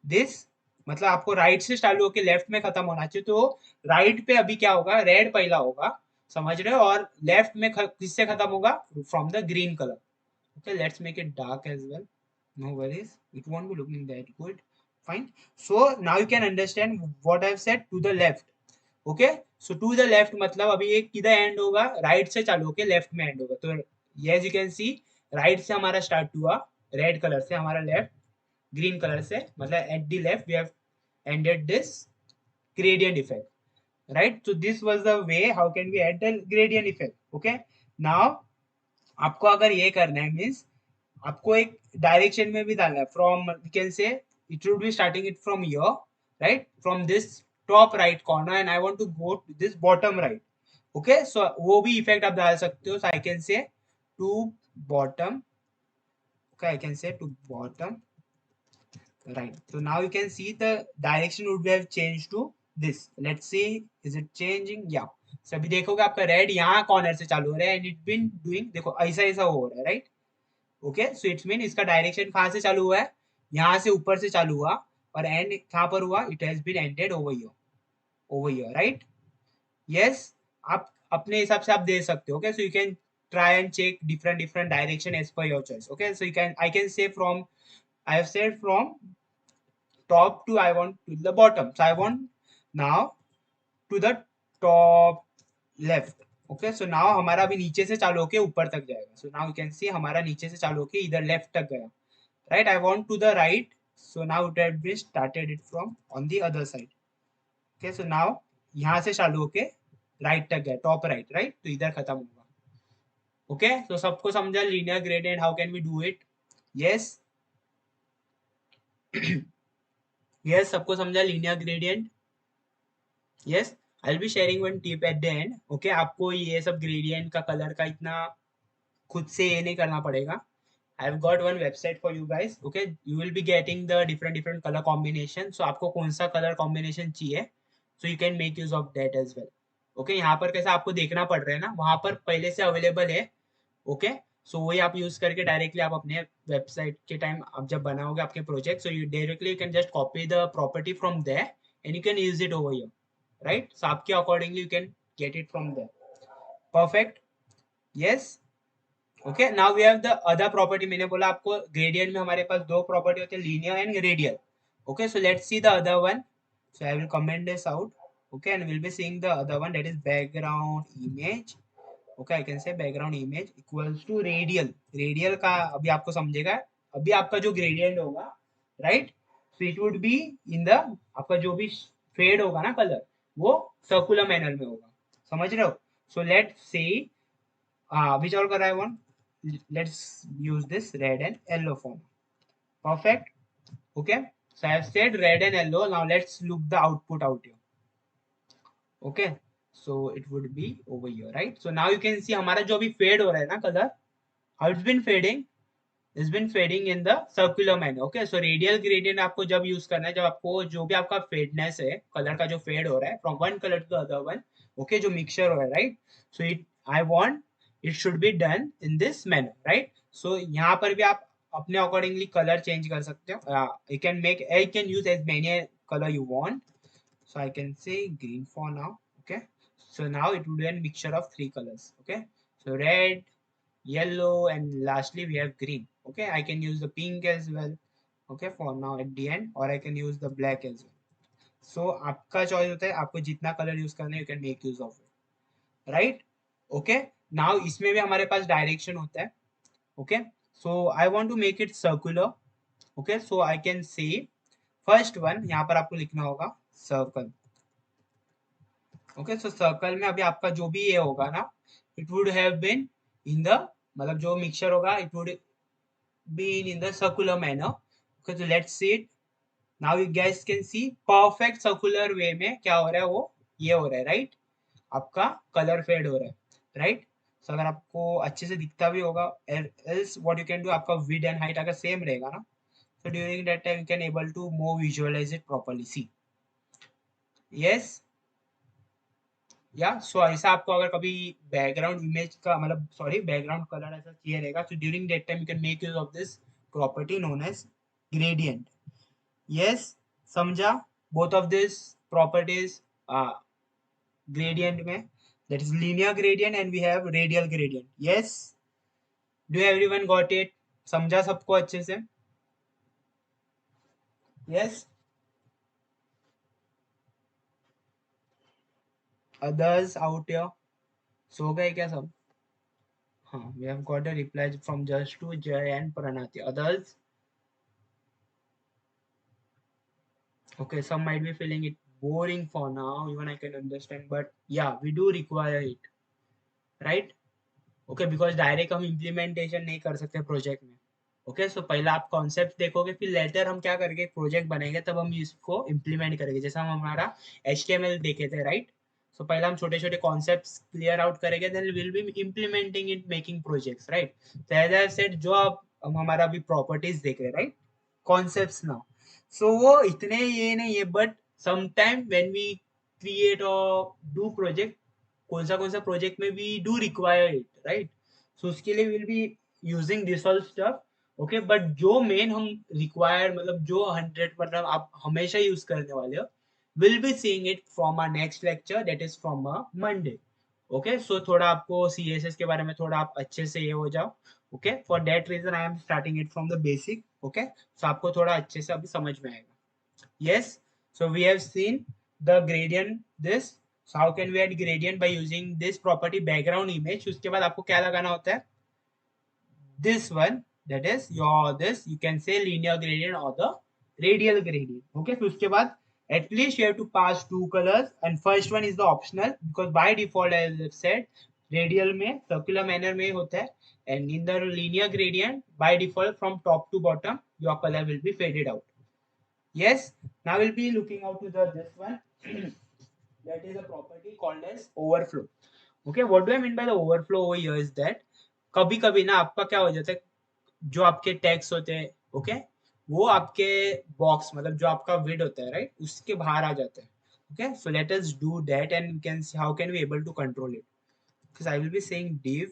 this, मतलब आपको right से चालू होकर left में खत्म होना चाहिए, तो राइट पे अभी क्या होगा, रेड पहला होगा, समझ रहे हो, और लेफ्ट में किससे खत्म होगा, from the green colour, okay, let's make it dark as well, no worries, it won't be looking that good, fine, so now you can understand what I have said to the left, okay, so to the left मतलब अभी ये किधर and होगा, right से चालू होके left में end होगा, तो as you can see right से हमारा स्टार्ट हुआ, रेड कलर से हमारा लेफ्ट ग्रीन कलर से, मतलब at the left we have ended this gradient effect, right, so this was the way how can we add the gradient effect, okay, now आपको अगर ये करना है मीन्स आपको एक डायरेक्शन में भी डालना है, from we can say it would be starting it from your right, from this top right corner and I want to go to this bottom right, okay, so वो भी इफेक्ट आप डाल सकते हो, so I can say to bottom, okay, I can say to bottom right, so now you can see the direction would have changed to this, let's see is it changing, yeah, so अभी देखोगे आपका red यहाँ corner से चालू हो रहा है and it been doing, देखो ऐसा ऐसा हो रहा है, right, okay, so it's mean इसका डायरेक्शन कहाँ से चालू हुआ है, यहाँ से ऊपर से चालू हुआ, और एंड कहाँ पर हुआ, it has been ended over here, right, yes, आप अपने हिसाब से आप दे सकते हो, okay, so you can try and check different direction as per your choice, okay, so you can, I can say from, I have said from top to I want to the bottom, so I want now to the top left, okay, so now हमारा अभी नीचे से चालू होके ऊपर तक जाएगा, so now you can see हमारा नीचे से चालू होके इधर लेफ्ट तक गया, right, I want to the right, so now it had been started it from on the other side, okay, so now यहाँ से चालू होके राइट तक गया, टॉप राइट, राइट, तो इधर खत्म होगा, ओके, तो सबको समझा linear gradient how can we do it, yes, yes, सबको समझा linear gradient, yes, I will be sharing one tip at the end, okay, आपको ये सब ग्रेडियंट का कलर का इतना खुद से ये नहीं करना पड़ेगा, I've got one website for you guys. Okay, you will be getting the different color combination. So आपको कौन सा color combination चाहिए, so you can make use of that as well. Okay, यहाँ पर कैसा आपको देखना पड़ रहा है ना, वहाँ पर पहले से अवेलेबल है, ओके, सो वही आप यूज करके डायरेक्टली आप अपने वेबसाइट के टाइम आप जब बनाओगे आपके project, so you directly you can just copy the property from there and you can use it over here, right, so आपके accordingly you can get it from there, perfect, yes, okay, now we have the other property, मैंने बोला आपको gradient में हमारे पास दो property होती है, linear and radial, okay, so let's see the other one, so I will comment this out, okay, and will be seeing the other one that is background image, okay, I can say background image equals to radial, radial का अभी आपको समझेगा, अभी आपका जो gradient होगा, right, so it would be in the, आपका जो भी फेड होगा ना कलर, वो सर्कुलर मैनर में होगा, समझ रहे हो, सो let's C, which all color I want, let's use this red and yellow form, perfect, okay, so I have said red and yellow, now let's look the output out here, okay, so it would be over here, right, so now you can see हमारा जो भी fade हो रहा है ना color, how it's been fading, it's been fading in the circular manner, okay, so radial gradient आपको जब use करना है, जब आपको जो भी आपका fadeness है, color का जो fade हो रहा है from one color to the other one, okay, जो mixture हो रहा है, right, so it I want it should be done in this manner, right, so यहाँ पर भी आप अपने अकॉर्डिंगली कलर चेंज कर सकते हो. You can use as many color you want. So I can say green for now. Okay, so now it would be a mixture of three colors. Okay, so red, yellow, and lastly we have green. Okay, I can use the pink as well. Okay, for now at the end, or I can use the black as well. So आपका choice होता है, आपको जितना colour use करना है, you can make use of it, right. Okay, now इसमें भी हमारे पास डायरेक्शन होता है. Okay, so I want to make it circular. Okay, so I can say first one, यहाँ पर आपको लिखना होगा सर्कल. ओके, सो सर्कल में अभी आपका जो भी ये होगा ना, it would have been in the, मतलब जो मिक्सचर होगा it would been in the circular manner. Okay, so let's see it. Now you guys can see perfect circular way में क्या हो रहा है, वो ये हो रहा है, राइट. आपका कलर फेड हो रहा है, राइट. सो अगर आपको अच्छे से दिखता भी होगा, else what you can do, आपका विड एंड हाइट अगर सेम रहेगा ना, so during that time you can able to more visualize it properly. See, yes, या सो ऐसा आपको अगर कभी बैकग्राउंड इमेज का, मतलब सॉरी बैकग्राउंड कलर ऐसा चाहिए रहेगा, so during that time you can make use of this property known as gradient. Yes, समझा. both of these properties gradient में, that is linear gradient and we have radial gradient. Yes, do everyone got it? समझा सबको अच्छे से? Yes, others out here सो गए क्या सब? हाँ, we have got a reply from just to Jay and Pranati. Others? Okay, some might be feeling it boring for now, even I can understand, but yeah, we do require it, right? Okay, because direct हम implementation नहीं कर सकते project में. Okay, सो पहले आप concept देखोगे, फिर letter हम क्या करेंगे, प्रोजेक्ट बनेंगे, तब हम इसको इम्प्लीमेंट करेंगे. जैसे हम हमारा HTML देखे थे, राइट. सो पहले हम छोटे छोटे कॉन्सेप्ट्स क्लियर आउट करेंगे, then will be implementing in making projects, right. तो एज आई सेड, जो आप हम हमारा अभी प्रॉपर्टीज देख रहे हैं, राइट, कॉन्सेप्ट्स ना, सो वो इतने ये नहीं है, but sometime when we create or do project, कौन सा प्रोजेक्ट में we do require it, right. So उसके लिए will be using this all stuff. Okay, but जो मेन हम रिक्वायर, मतलब जो 100, मतलब आप हमेशा यूज करने वाले हो, will be seeing it from our next lecture, that is from Monday. Okay, so थोड़ा आपको CSS के बारे में थोड़ा आप अच्छे से ये हो जाओ. Okay, for that reason I am starting it from the basic. Okay, so आपको थोड़ा अच्छे से अभी समझ में आएगा. Yes, so we have seen the gradient this. So how can we add gradient by using this property background image? उसके बाद आपको क्या लगाना होता है? This one, that is your this, you can say linear gradient or the radial gradient. Okay, so उसके बाद at least you have to pass two colors, and first one is the optional because by default, as I've said, radial में circular manner में होता है, and in the linear gradient by default from top to bottom your color will be faded out. Yes, now we'll be looking out to the this one. That is a property called as overflow. Okay, what do I mean by the overflow over here is that कभी कभी ना आपका क्या हो जाता है, जो आपके टैग्स होते हैं, ओके, वो आपके बॉक्स, मतलब जो आपका विड होता है, राइट, उसके बाहर आ जाते हैं. Okay, so let us do that and can see how can we able to control it. Because I will be saying div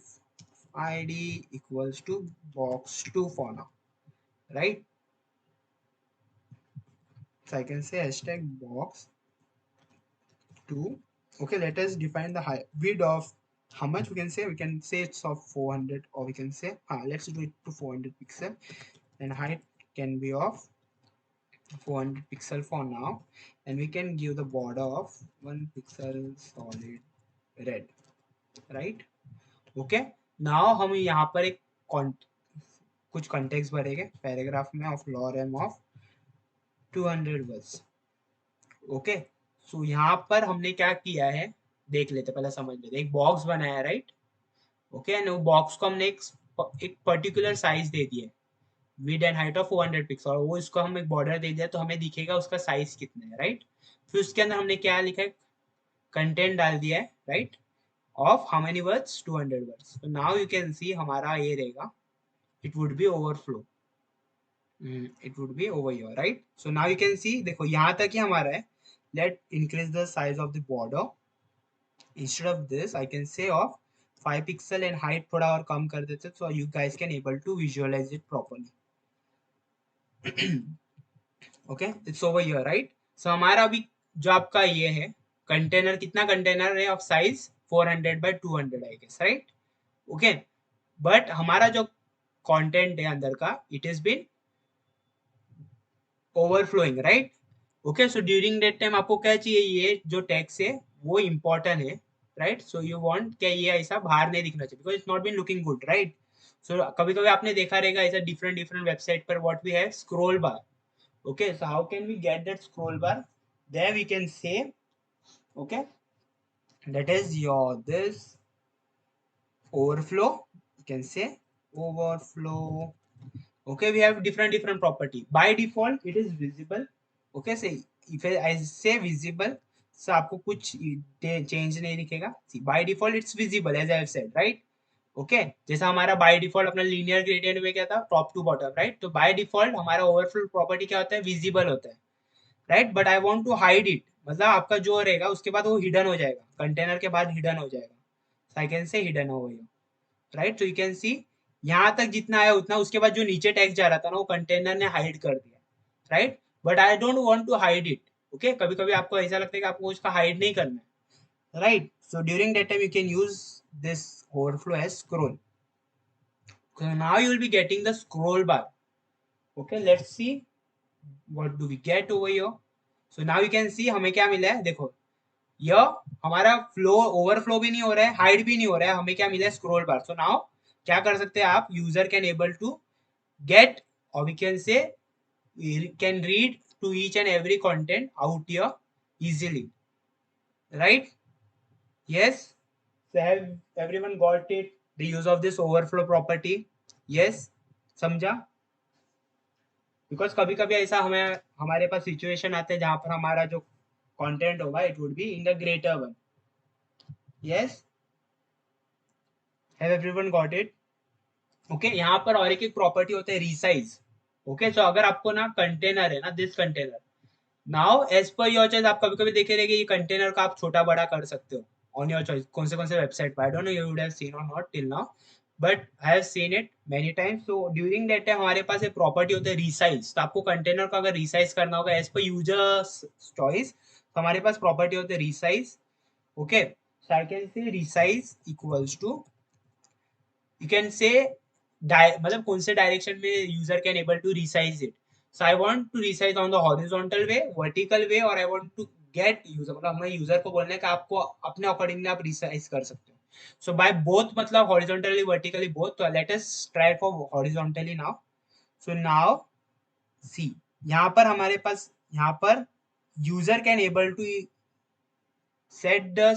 id equals to box2 for now, right. So I can say hashtag box2. Okay, let us define the height width of how much we can say it's of 400, or we can say let's do it to 400 pixel, and height can be of 400 pixel for now, and we can give the border of 1 pixel solid red, right. Okay, now हम यहाँ पर एक कुछ context भरेंगे paragraph में of lorem of 200 words. Okay, so यहाँ पर हमने क्या किया है, देख लेते पहले, समझ लेते. एक बॉक्स बनाया, राइट. ओके, एंड वो बॉक्स को हमने एक पर्टिकुलर साइज दे दिया, विड एंड हाइट ऑफ 400 पिक्सल, और वो इसको हम एक बॉर्डर दे दिया, तो हमें दिखेगा उसका साइज कितना है, राइट. फिर उसके अंदर हमने क्या लिखा है, कंटेंट डाल दिया है, right, of how many words, 200 words. तो नाउ यू कैन सी हमारा ये रहेगा, it would B overflow, it would be over here, right. So now you can see, देखो यहाँ तक ही हमारा है. Let increase the size of the border. Instead of this I can say of 5 pixel and height थोड़ा और कम कर देते, so you guys can able to visualize it properly. Okay it's over here right. So हमारा अभी जो आपका ये है कंटेनर, कितना कंटेनर है of size 400 by 200 I guess right. Okay but हमारा जो कंटेंट है अंदर का it is been overflowing right. Okay so during that time आपको क्या चाहिए, ये जो टैक्स है वो इम्पोर्टेंट है राइट. सो यू वांट क्या ये ऐसा बाहर नहीं दिखना चाहिए because it's not been looking good right. So कभी कभी आपने देखा रहेगा ऐसा डिफरेंट डिफरेंट वेबसाइट पर what we have scroll bar. Okay, so how can we get that scroll bar? There we can say, okay, that is your this overflow. You can say overflow. Okay, we have different different property. By default, it is visible. Okay, say if I say visible, so आपको कुछ change नहीं दिखेगा. See, by default, it's visible as I have said, right? Okay जैसा हमारा by default अपना linear gradient में क्या था, टॉप टू बॉटम राइट. तो बाय डिफॉल्ट हमारा ओवरफ्लो प्रॉपर्टी क्या होता है, विजिबल होता है right. But I want to hide it, मतलब आपका जो रहेगा उसके बाद वो हिडन हो जाएगा, कंटेनर के बाद हिडन हो जाएगा. So I can say hidden over here right. So you can see यहाँ तक जितना आया उतना, उसके बाद जो नीचे टेक्स्ट जा रहा था ना वो कंटेनर ने हाइड कर दिया right. But I don't want to hide it. Okay कभी कभी आपको ऐसा लगता है कि आपको उसका हाइड नहीं करना है right. So during that time you can use this overflow as scroll. So now you will be getting the scroll bar. Okay, let's see what do we get over here. So now you can see हमें क्या मिला है, देखो यह हमारा flow overflow भी नहीं हो रहा है, हाइड भी नहीं हो रहा है, हमें क्या मिला है, स्क्रॉल बार. सो नाउ क्या कर सकते हैं आप, user can able to get or we can say can read to each and every content out here easily, right? Yes, so have everyone got it, the use of this overflow property? Yes, समझा. Because कभी कभी ऐसा हमें हमारे पास situation आते हैं जहां पर हमारा जो कंटेंट होगा it would be in the greater one. Yes, have everyone got it? Okay यहाँ पर और एक प्रॉपर्टी होता है रीसाइज. ओके सो अगर आपको ना कंटेनर है ना, this container, now as per your choice, आप कभी कभी देखे रहेंगे ये कंटेनर का आप छोटा बड़ा कर सकते हो ऑन योर चॉइस. कौन से वेबसाइट पर, I don't know you would have seen or not till now, but I have seen it many times. So during that time हमारे पास एक प्रॉपर्टी होता है रीसाइज. तो आपको कंटेनर को अगर रीसाइज करना होगा एज पर यूजर चॉइस, तो हमारे पास प्रॉपर्टी होती है resize. Okay so I can say resize equals to, you can say मतलब कौन से डायरेक्शन में user can able to resize it. So I want to resize on the horizontal way, vertical way, और I want to get user, मतलब हमें user को बोलना है कि आपको अपने अकॉर्डिंगली आप रिसाइज कर सकते हो. सो बाय बोथ, मतलब हॉरिजॉन्टली वर्टिकली बोथ. तो let us try for horizontally now. So now see यहाँ पर हमारे पास, यहाँ पर user can able to set the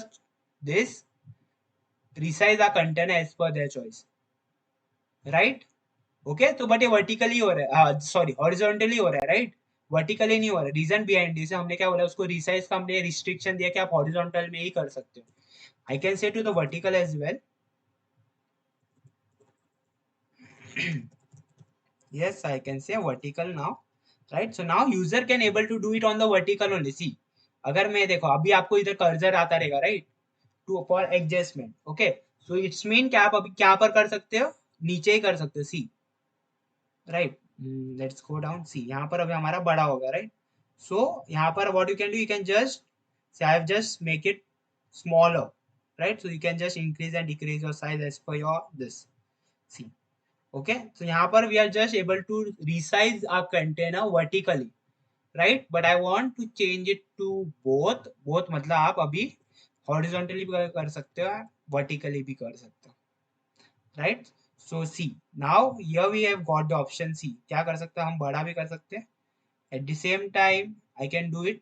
this resize our container as per their choice, right? Okay तो but ये वर्टिकली हो रहा है, सॉरी हॉरिजॉन्टली हो रहा है राइट, वर्टिकली नहीं हो रहा है. रीजन बिहाइंड दिस हमने क्या बोला, उसको रिसाइज का हमने रिस्ट्रिक्शन दिया कि आप हॉरिजॉन्टल में ही कर सकते हो. I can say to the vertical as well. yes I can say vertical now, right? So now user can able to do it on the vertical only. See अगर मैं देखो अभी आपको इधर कर्सर आता रहेगा right, to for adjustment. Okay so it's mean क्या आप अभी क्या पर कर सकते हो, नीचे ही कर सकते हो. सी राइट, लेट्स गो डाउन. सी यहाँ पर अभी हमारा बड़ा होगा राइट. सो यहाँ पर what you can do, you can just say I have just make it smaller right. So you can just increase and decrease your size as per your this. See okay so यहाँ पर we are just able to resize our container vertically right, but I want to change it to both मतलब आप अभी horizontally भी कर सकते हो, vertically भी कर सकते हो right. so see now here we have got the option. C क्या कर सकते हैं, हम बड़ा भी कर सकते हैं, at the same time I can do it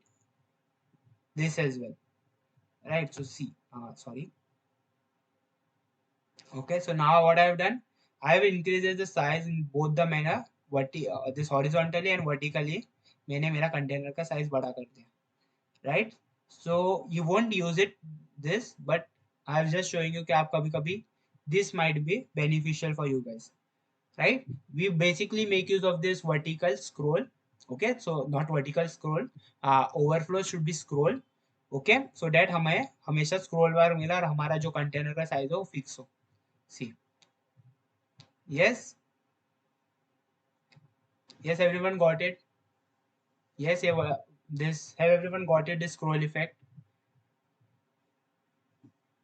this as well right. so see sorry. Okay so now what I have done, I have increased the size in both the manner, this horizontally and vertically. मैंने मेरा container का size बड़ा कर दिया right. So you won't use it this, but I am just showing you कि आप कभी कभी this might be beneficial for you guys right. We basically make use of this vertical scroll. Okay so not vertical scroll, overflow should be scroll. Okay so that हमें हमेशा scroll बार मिला और हमारा जो कंटेनर का साइज हो वो fix हो. सी yes Yes, everyone got it. Yes, this have everyone got it? This scroll effect.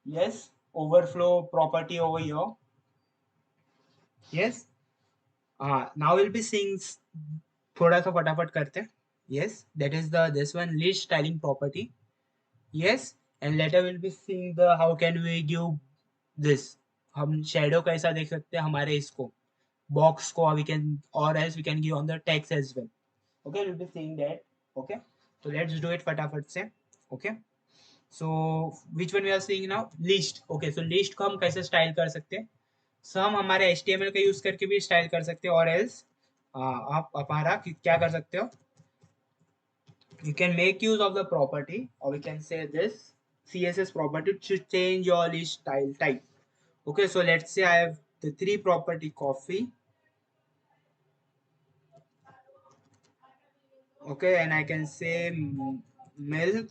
Yes, overflow property over here. Yes. Now we'll be seeing थोड़ा सा फटाफट करते हैं. Yes, that is the this one list styling property. Yes, and later we'll be seeing the how can we give this. हम shadow कैसा देख सकते हैं हमारे इसको box को we can or else we can give on the text as well. Okay, we'll be seeing that. Okay, so let's do it फटाफट से. Okay, so which one we are seeing now? List. Okay, so list को हम कैसे style कर सकते हैं? सो हम हमारे HTML का यूज करके भी स्टाइल कर सकते हो और एल्स आप हमारा क्या कर सकते हो you can make use of the property or we can say this CSS property to change your list style type. Okay, so let's say I have the three property coffee. Okay, and I can say milk,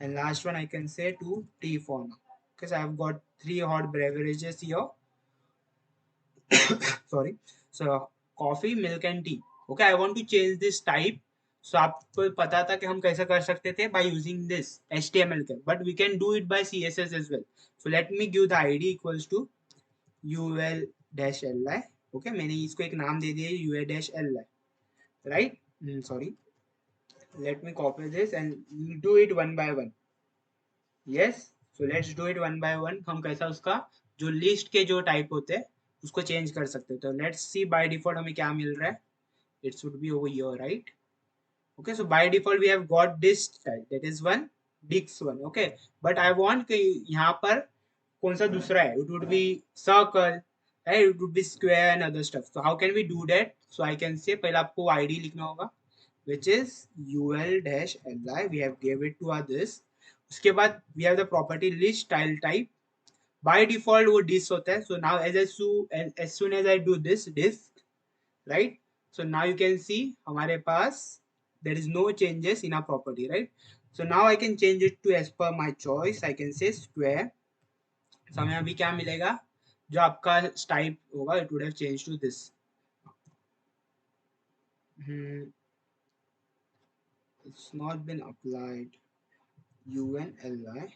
and last one I can say to tea for now because I've got three hot beverages here. Sorry, so coffee, milk and tea. Okay, I want to change this type. So आपको पता था कि हम कैसे कर सकते थे by using this HTML के, but we can do it by CSS as well. So let me give the ID equals to ul-li. Okay, मैंने इसको एक नाम दे दिया ul-li, right? Sorry, let me copy this and do it one by one. Yes, so let's do it one by one. हम कैसा उसका जो list के जो टाइप होते हैं उसको चेंज कर सकते हैं. तो लेट्स सी बाय डिफॉल्ट हमें क्या मिल रहा है. It should be over here, right? Okay, so by default we have got this style, that is one dix one. Okay, but I want कि यहाँ पर कौन सा दूसरा है. It would be circle, right? It would be square and other stuff. So how can we do that? So I can say पहले आपको ID लिखना होगा, which is ul-li. We have gave it to our this. उसके बाद we have the property list style type. By default वो this होता है. So now as soon as I do this, right? So now you can see हमारे पास there is no changes in our property, right? So now I can change it to as per my choice. I can say square. So हमें अभी क्या मिलेगा जो आपका type होगा it would have changed to this. It's not been applied. UNLI.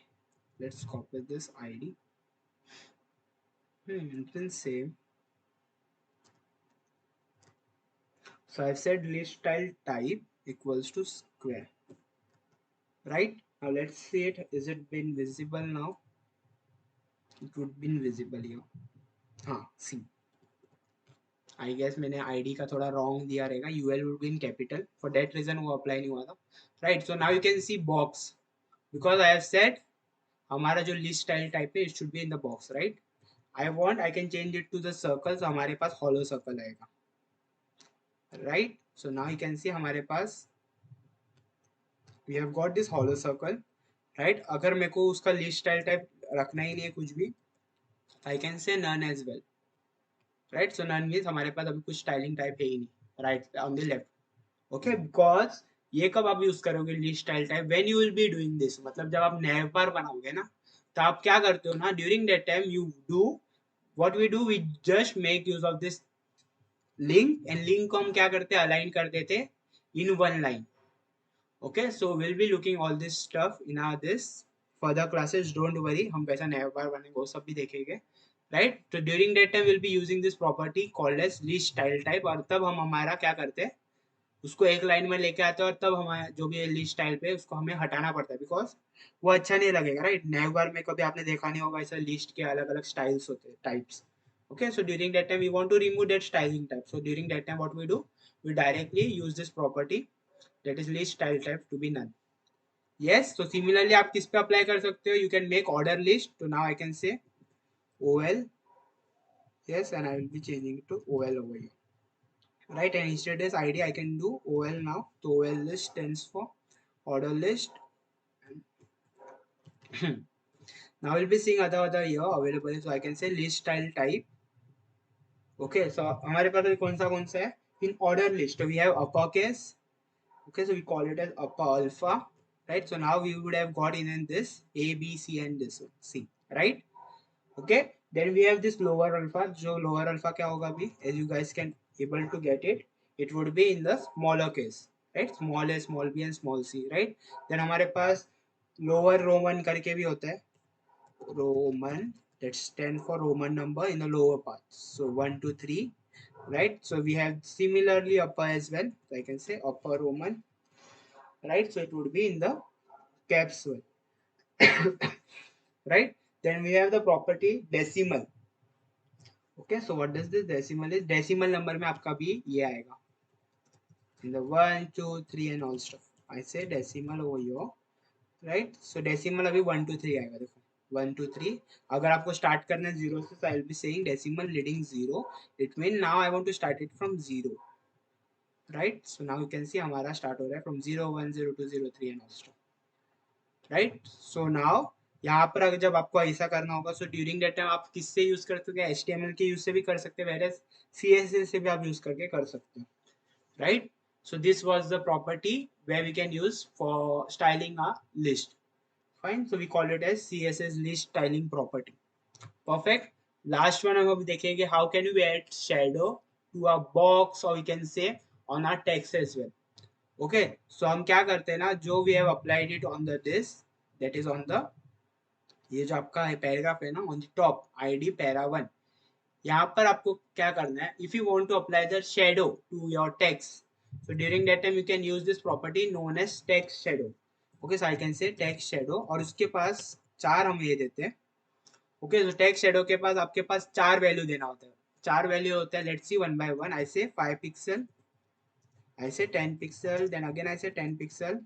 Let's copy this ID. It's been same. So I've said list style type equals to square, right? Now let's see it. Is it been visible now? It would be visible here. हाँ, सी I guess मैंने ID का थोड़ा wrong दिया रहेगा. UL would be in capital, for that reason वो apply नहीं हुआ था, right? So now you can see box because I have said हमारा जो लिस्ट स्टाइल टाइप है it should be in the box, right? I can change it to the circle. तो हमारे पास हॉलो सर्कल आएगा, right? So now you can see हमारे पास we have got this hollow circle, right? अगर मेरे को उसका लिस्ट स्टाइल टाइप रखना ही नहीं है कुछ भी, I can say none as well, right? So none means हमारे पास अभी कुछ स्टाइलिंग टाइप है ही नहीं, right on the left. Okay, because ये कब आप यूज करोगे list style type? When you will be doing this, मतलब जब आप नैव बार बनाओगे ना, तो आप क्या करते हो ना, during that time you do what we do, we just make use of this link, and link को हम क्या करते हैं, अलाइन कर देते in one line. Okay, so will be looking all this stuff in our this further classes. Don't worry, हम कैसा नैव बार बनेंगे वो सब भी देखेंगे, राइट? तो during that time will be using this property called as list style type. और तब हम हमारा क्या करते हैं, उसको एक लाइन में लेके आते हैं और तब हमारे जो भी लिस्ट टाइल पे उसको हमें हटाना पड़ता है बिकॉज वो अच्छा नहीं लगेगा, राइट? नैव बार में कभी आपने देखा नहीं होगा ऐसा लिस्ट के अलग अलग स्टाइल्स होते हैं, types. Okay, so during that time we want to remove that styling type. So during that time what we do, we directly use this property, that is list style type, to be none. Yes, so similarly आप किस पे apply कर सकते हो, you can make order list. So now I can say OL, yes, and I will be changing it to OL over here, right? And instead as ID I can do OL now. So OL list stands for order list. Now we'll be seeing other here available. So I can say list style type. Okay, so हमारे पास कौन सा है in order list. So we have uppercase. Okay, so we call it as upper alpha, right? So now we would have got in this A, B, C and this one C, right? Okay, then we have this lower alpha. जो lower alpha क्या होगा अभी, as you guys can able to get it, it would be in the smaller case, right? Small a, small b and small c, right? Then हमारे पास lower roman करके भी होता है, roman, that stand for roman number in the lower part, so 1 2 3, right? So we have similarly upper as well, so I can say upper roman, right? So it would be in the caps one. Right? Then we have the property decimal. Okay, so what does this decimal is? Decimal number में आपका भी ये आएगा in the 1 2 3 and all stuff. I say decimal over here, right? So decimal अभी 1 2 3 आएगा, देखो 1 2 3. अगर आपको स्टार्ट करना है जीरो से, so I will be saying decimal leading 0. It means now I want to start it from 0, right? So now you can see हमारा start हो रहा है from 0 1 0 2 0 3 and all stuff, right? So now यहाँ पर अगर जब आपको ऐसा करना होगा, सो ड्यूरिंग दैट टाइम आप किससे यूज कर सकते हैं? HTML के यूज से भी कर सकते हैं, वेरएज CSS से भी आप यूज करके कर सकते हैं, right? So this was the property where we can use for styling a list. Fine. So we call it as CSS list styling property. Perfect. Last one हम अब देखेंगे how can we add shadow to a box or we can say on our text as well. Okay. So हम क्या करते हैं ना, जो we have applied it on the this, that is on the ये जो आपका पैराग्राफ है ना, on the top ID para 1, यहाँ पर आपको क्या करना है, if you want to apply the shadow to your text, so during that time you can use this property known as text shadow. Okay, so I can say text shadow और उसके पास चार हम ये देते हैं. Okay, so text shadow के पास आपके पास चार वैल्यू देना होता है. चार वैल्यू होता है, let's see one by one. I say 5 pixel, I say 10 pixel, then again I say 10 pixel.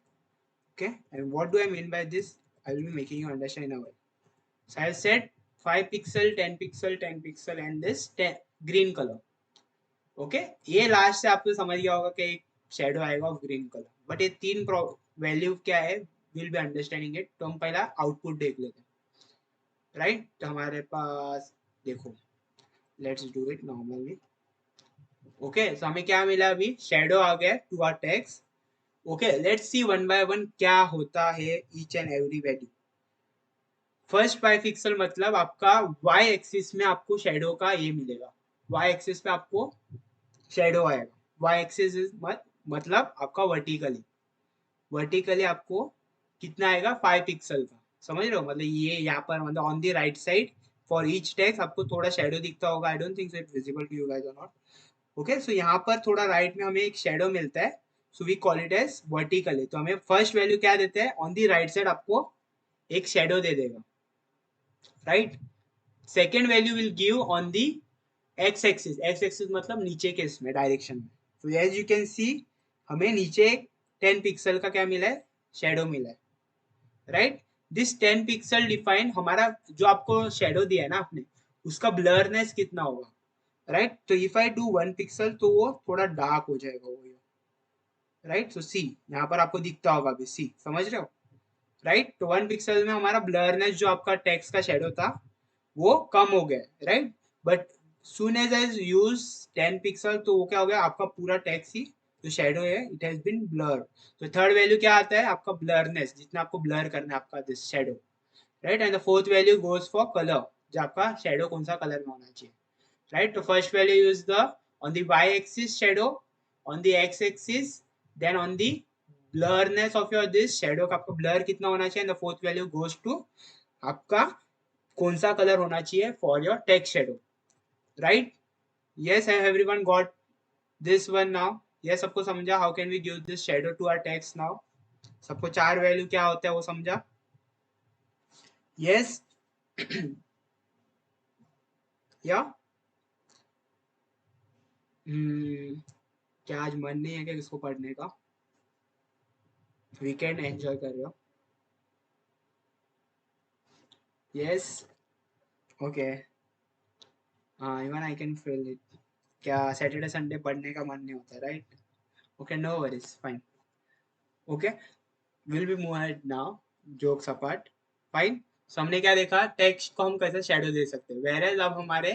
Okay, and what do I mean by this? I will be making you understand in a way. So I have said 5 pixel, 10 pixel, 10 pixel and this 10 green color. Okay, ये last से आपको समझ गया होगा कि एक shadow आएगा of green colour, but ये तीन वैल्यू क्या है, विल बी अंडरस्टैंडिंग इट. तो हम पहला आउटपुट देख लेते हैं, राइट? तो हमारे पास देखो, let's do it normally. Okay, so हमें क्या मिला अभी? शेडो आ गया to our text. Okay, let's see one by one क्या होता है each and every value. First 5 pixel मतलब आपका वाई एक्सिस में आपको शेडो का ये मिलेगा, वाई एक्सिस पे आपको शेडो आएगा. वाई एक्सिस मतलब आपका वर्टिकली आपको कितना आएगा? 5 पिक्सल का. समझ रहे हो? मतलब ये यहाँ पर मतलब on the right side for each text आपको थोड़ा शेडो दिखता होगा. I don't think so it visible to you guys और नॉट. ओके, सो यहाँ पर थोड़ा राइट में हमें एक शेडो मिलता है, so we call it as vertically. तो हमें फर्स्ट वैल्यू क्या देते हैं? ऑन द राइट साइड आपको एक शेडो दे देगा, right? Second value will give on the x axis. X axis मतलब नीचे के इसमें डायरेक्शन में. तो एज यू कैन सी हमें नीचे 10 पिक्सल का क्या मिला है? शेडो मिला है, राइट? दिस 10 पिक्सल डिफाइन हमारा जो आपको शेडो दिया है ना आपने, उसका ब्लरनेस कितना होगा, राइट? तो इफ आई डू 1 पिक्सल तो वो थोड़ा डार्क हो जाएगा वो, राइट? सो सी यहाँ पर आपको दिखता होगा अभी, सी समझ रहे हो, राइट? तो 1 पिक्सल में हमारा ब्लरनेस जो आपका टेक्स्ट का शेडो था वो कम हो गया, right? But soon as I use 10 pixel तो वो क्या हो गया? आपका पूरा टेक्स्ट ही जो शेडो है इट हैज बीन ब्लर्ड. तो थर्ड वैल्यू क्या आता है? आपका ब्लरनेस, जितना आपको ब्लर करना है आपका this shadow, right? And the fourth value goes for colour, जो आपका शेडो कौन सा कलर में होना चाहिए, राइट? तो first value use the on the y axis shadow, on the x axis, then on the blurness of your this shadow का आपका ब्लर कितना होना चाहिए. And the fourth value goes to आपका कौन सा कलर होना चाहिए for your text shadow, right? Yes, have everyone got this one now? Yes, सबको समझा? How can we give this shadow to our text now? सबको चार वैल्यू क्या होता है वो समझा? Yes. या क्या आज मन नहीं है क्या किसको पढ़ने का? वीकेंड एंजॉय कर रहे हो? Yes. Okay. हाँ, even I can feel it. क्या सैटरडे संडे पढ़ने का मन नहीं होता, right? Okay, no worries, fine. Okay, will be move ahead now, jokes apart. Fine. So हमने क्या देखा? टेक्स्ट को हम कैसे शेडो दे सकते हैं, वेयर अब हमारे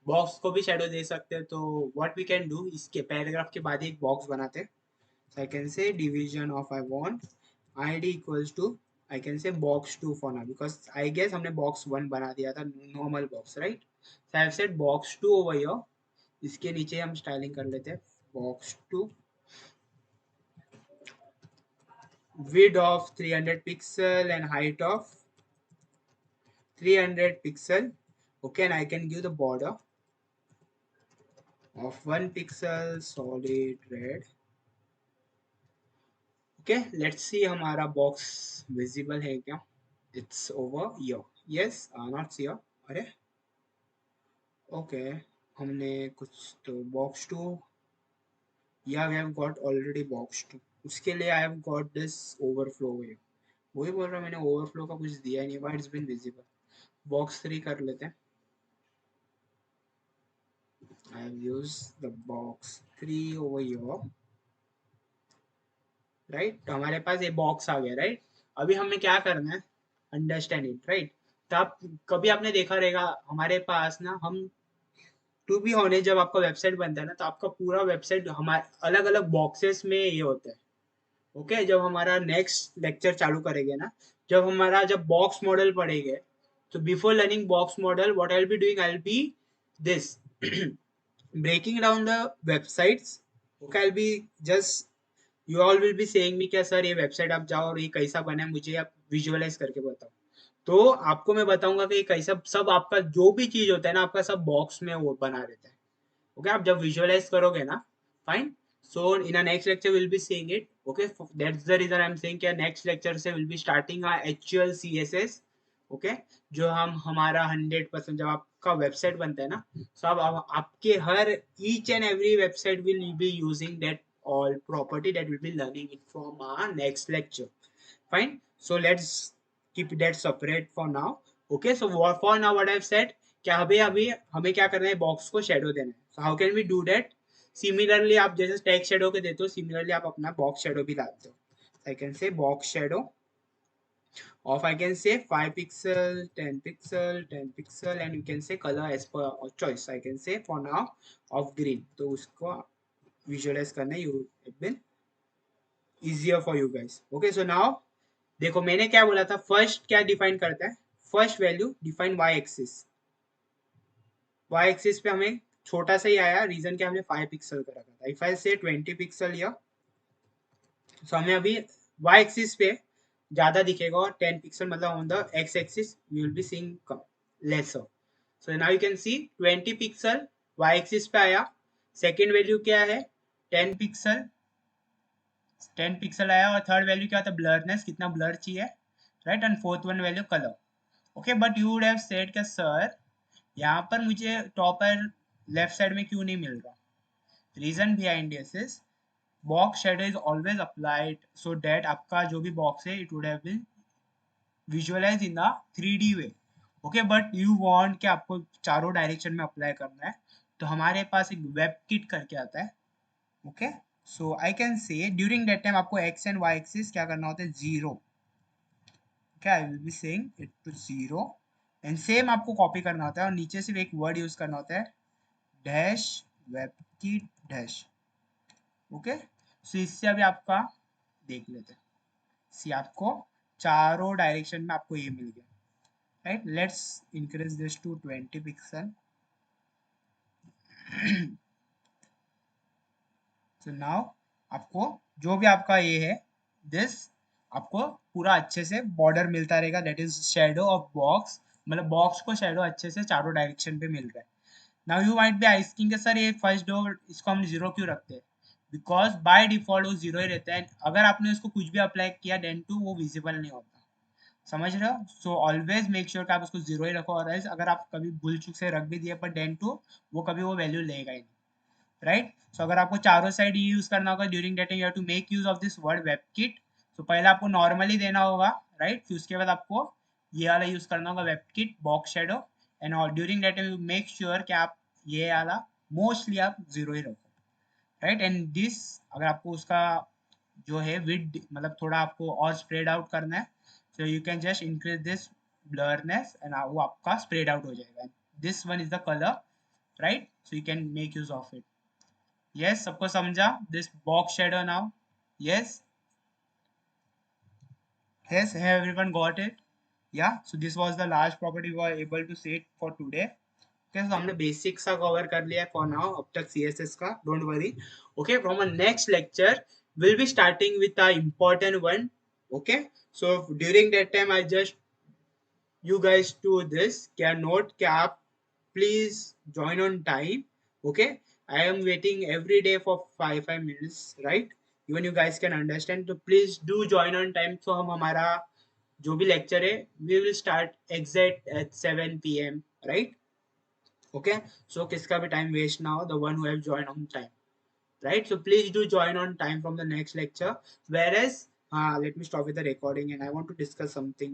बॉक्स को भी शेडो दे सकते हैं. तो व्हाट वी कैन डू, इसके पैराग्राफ के बाद एक बॉक्स बनाते हैं. So I can say division of I want id equals to, I can say box 2 for now, because I guess हमने box 1 बना दिया था normal box, right? So I have said box 2 over here. इसके नीचे हम styling कर लेते हैं. box 2, width of 300 pixel and height of 300 pixel. Okay, and I can give the border of 1 pixel solid red. Okay, let's see हमारा box visible है क्या. It's over here. Yes, not here. अरे okay, हमने कुछ तो box 2. Yeah, we have got already box 2. उसके लिए I have got this overflow here. वही बोल रहा, मैंने overflow का कुछ दिया नहीं, but it's been visible. Box 3 कर लेते हैं. I have used the box 3 over here. Right, तो हमारे पास ये बॉक्स आ गया. राइट, अभी हमें क्या करना है, अंडरस्टैंड इट. राइट, तो आप कभी आपने देखा रहेगा हमारे पास ना, हम टू बी ऑनेस्ट जब आपका वेबसाइट बनता है ना, तो आपका पूरा वेबसाइट हमारे अलग अलग बॉक्सेस में ये होता है. ओके, जब हमारा नेक्स्ट लेक्चर चालू करेंगे ना, जब बॉक्स मॉडल पढ़ेंगे, तो before learning box model what I will be doing, I will B this breaking down the websites. Okay, I'll be just, you all will be saying me क्या sir ये website आप जाओ और ये कैसा बना है, मुझे आप विजुअलाइज करके बताओ. तो आपको मैं बताऊंगा कि कैसा सब आपका जो भी चीज होता है ना, आपका सब बॉक्स में वो बना रहता है. ओके, आप जब विजुअलाइज करोगे ना, fine. So in a next lecture will be seeing it. Okay, that's the reason I am saying कि नेक्स्ट लेक्चर से will be starting actual CSS. Okay, जो हम हमारा 100% जब आपका वेबसाइट बनता है ना, so अब आपके हर each and every website will be using that all property that will be learning it from our next lecture. Fine, so let's keep that separate for now. Okay, so for now what I've said, क्या अभी अभी हमें क्या करना है, box को shadow देना है. so how can we do that? Similarly आप जैसे टेक्स्ट शेडो के देते हो, सिमिलरली आप अपना बॉक्स शेडो भी डालते हो. I can say box shadow of, I can say 5 pixel, 10 pixel, 10 pixel, and you can say color as per choice. I can say for now of green. तो उसको visualize करना you it been easier for you guys. Okay, so now देखो मैंने क्या बोला था, first क्या define करता है, first value define Y axis. Y axis पे हमें छोटा सा ही आया, रीजन क्या, हमने 5 पिक्सल का रखा था. इफ आई से 20 पिक्सल या, सो हमें अभी वाई एक्सिस पे ज्यादा दिखेगा, और 10 पिक्सल मतलब on the X axis we will be seeing lesser. So now you can see 20 pixel Y axis पे आया. सेकेंड वैल्यू क्या है, 10 पिक्सल, 10 पिक्सल आया. और थर्ड वैल्यू क्या था, ब्लरनेस, कितना ब्लर चाहिए. Right, and fourth one value colour. Okay, but you would have said कि सर यहाँ पर मुझे टॉपर लेफ्ट साइड में क्यों नहीं मिल रहा. Reason behind this is box shadow is always applied so that आपका जो भी बॉक्स है it would have been visualise in the 3D way. Okay, but you want कि आपको चारों डायरेक्शन में अप्लाई करना है, तो हमारे पास एक वेब किट करके आता है. Okay, so I can say during that time आपको एक्स एंड वाई एक्सिस क्या करना होता है, जीरो. क्या I will be saying it to zero, and same आपको कॉपी करना होता है, और नीचे सिर्फ एक वर्ड यूज करना होता है, डैश वेबकिट डैश. ओके, सो इससे अभी आपका देख लेते हैं. सी आपको चारों डायरेक्शन में आपको ये मिल गया. Right, let's increase this to 20 pixel. So now आपको जो भी आपका ये है, दिस आपको पूरा अच्छे से बॉर्डर मिलता रहेगा, that is shadow of box. मतलब बॉक्स को शेडो अच्छे से चारों डायरेक्शन पे मिल रहा है. Now you might be asking sir ये फर्स्ट डोर इसको हम जीरो क्यों रखते हैं, बिकॉज बाय डिफॉल्ट वो जीरो ही रहता है. अगर आपने उसको कुछ भी अप्लाई किया देन टू वो विजिबल नहीं होता. समझ रहे हो, सो ऑलवेज मेक श्योर कि आप उसको जीरो ही रखो, और अगर आप कभी भूल चुक से रख भी दिए पर देन टू, वो कभी वो वैल्यू लेगा ही नहीं. राइट, सो अगर आपको चारों साइड ये यूज करना होगा during that you have to make use of this word web kit. तो पहले आपको नॉर्मली देना होगा. राइट, फिर उसके बाद आपको ये वाला यूज करना होगा web kit box shadow, and during that you make sure कि आप ये वाला मोस्टली आप जीरो ही रखो. राइट, एंड दिस अगर आपको उसका जो है विड मतलब थोड़ा आपको और स्प्रेड आउट करना है, so you can just increase this blurriness and वो आपका spread out हो जाएगा. This one is the color, right? So you can make use of it. Yes, सबको समझा this box shadow now? Yes, yes, have everyone got it? Yeah. So this was the last property we were able to see it for today. Okay, so हमने basic सा cover कर लिया for now अब तक CSS का, don't worry. Okay, from our next lecture we'll be starting with a important one. Okay, so during that time I just you guys do this, क्या note क्या आप please join on time. Okay, I am waiting every day for 5 minutes, right? Even you guys can understand, so please do join on time. So हम हमारा जो भी lecture है we will start exact at 7 p.m., right? Okay, so किसका भी time waste ना हो, the one who have joined on time, right? So please do join on time from the next lecture. Whereas let me stop with the recording and I want to discuss something.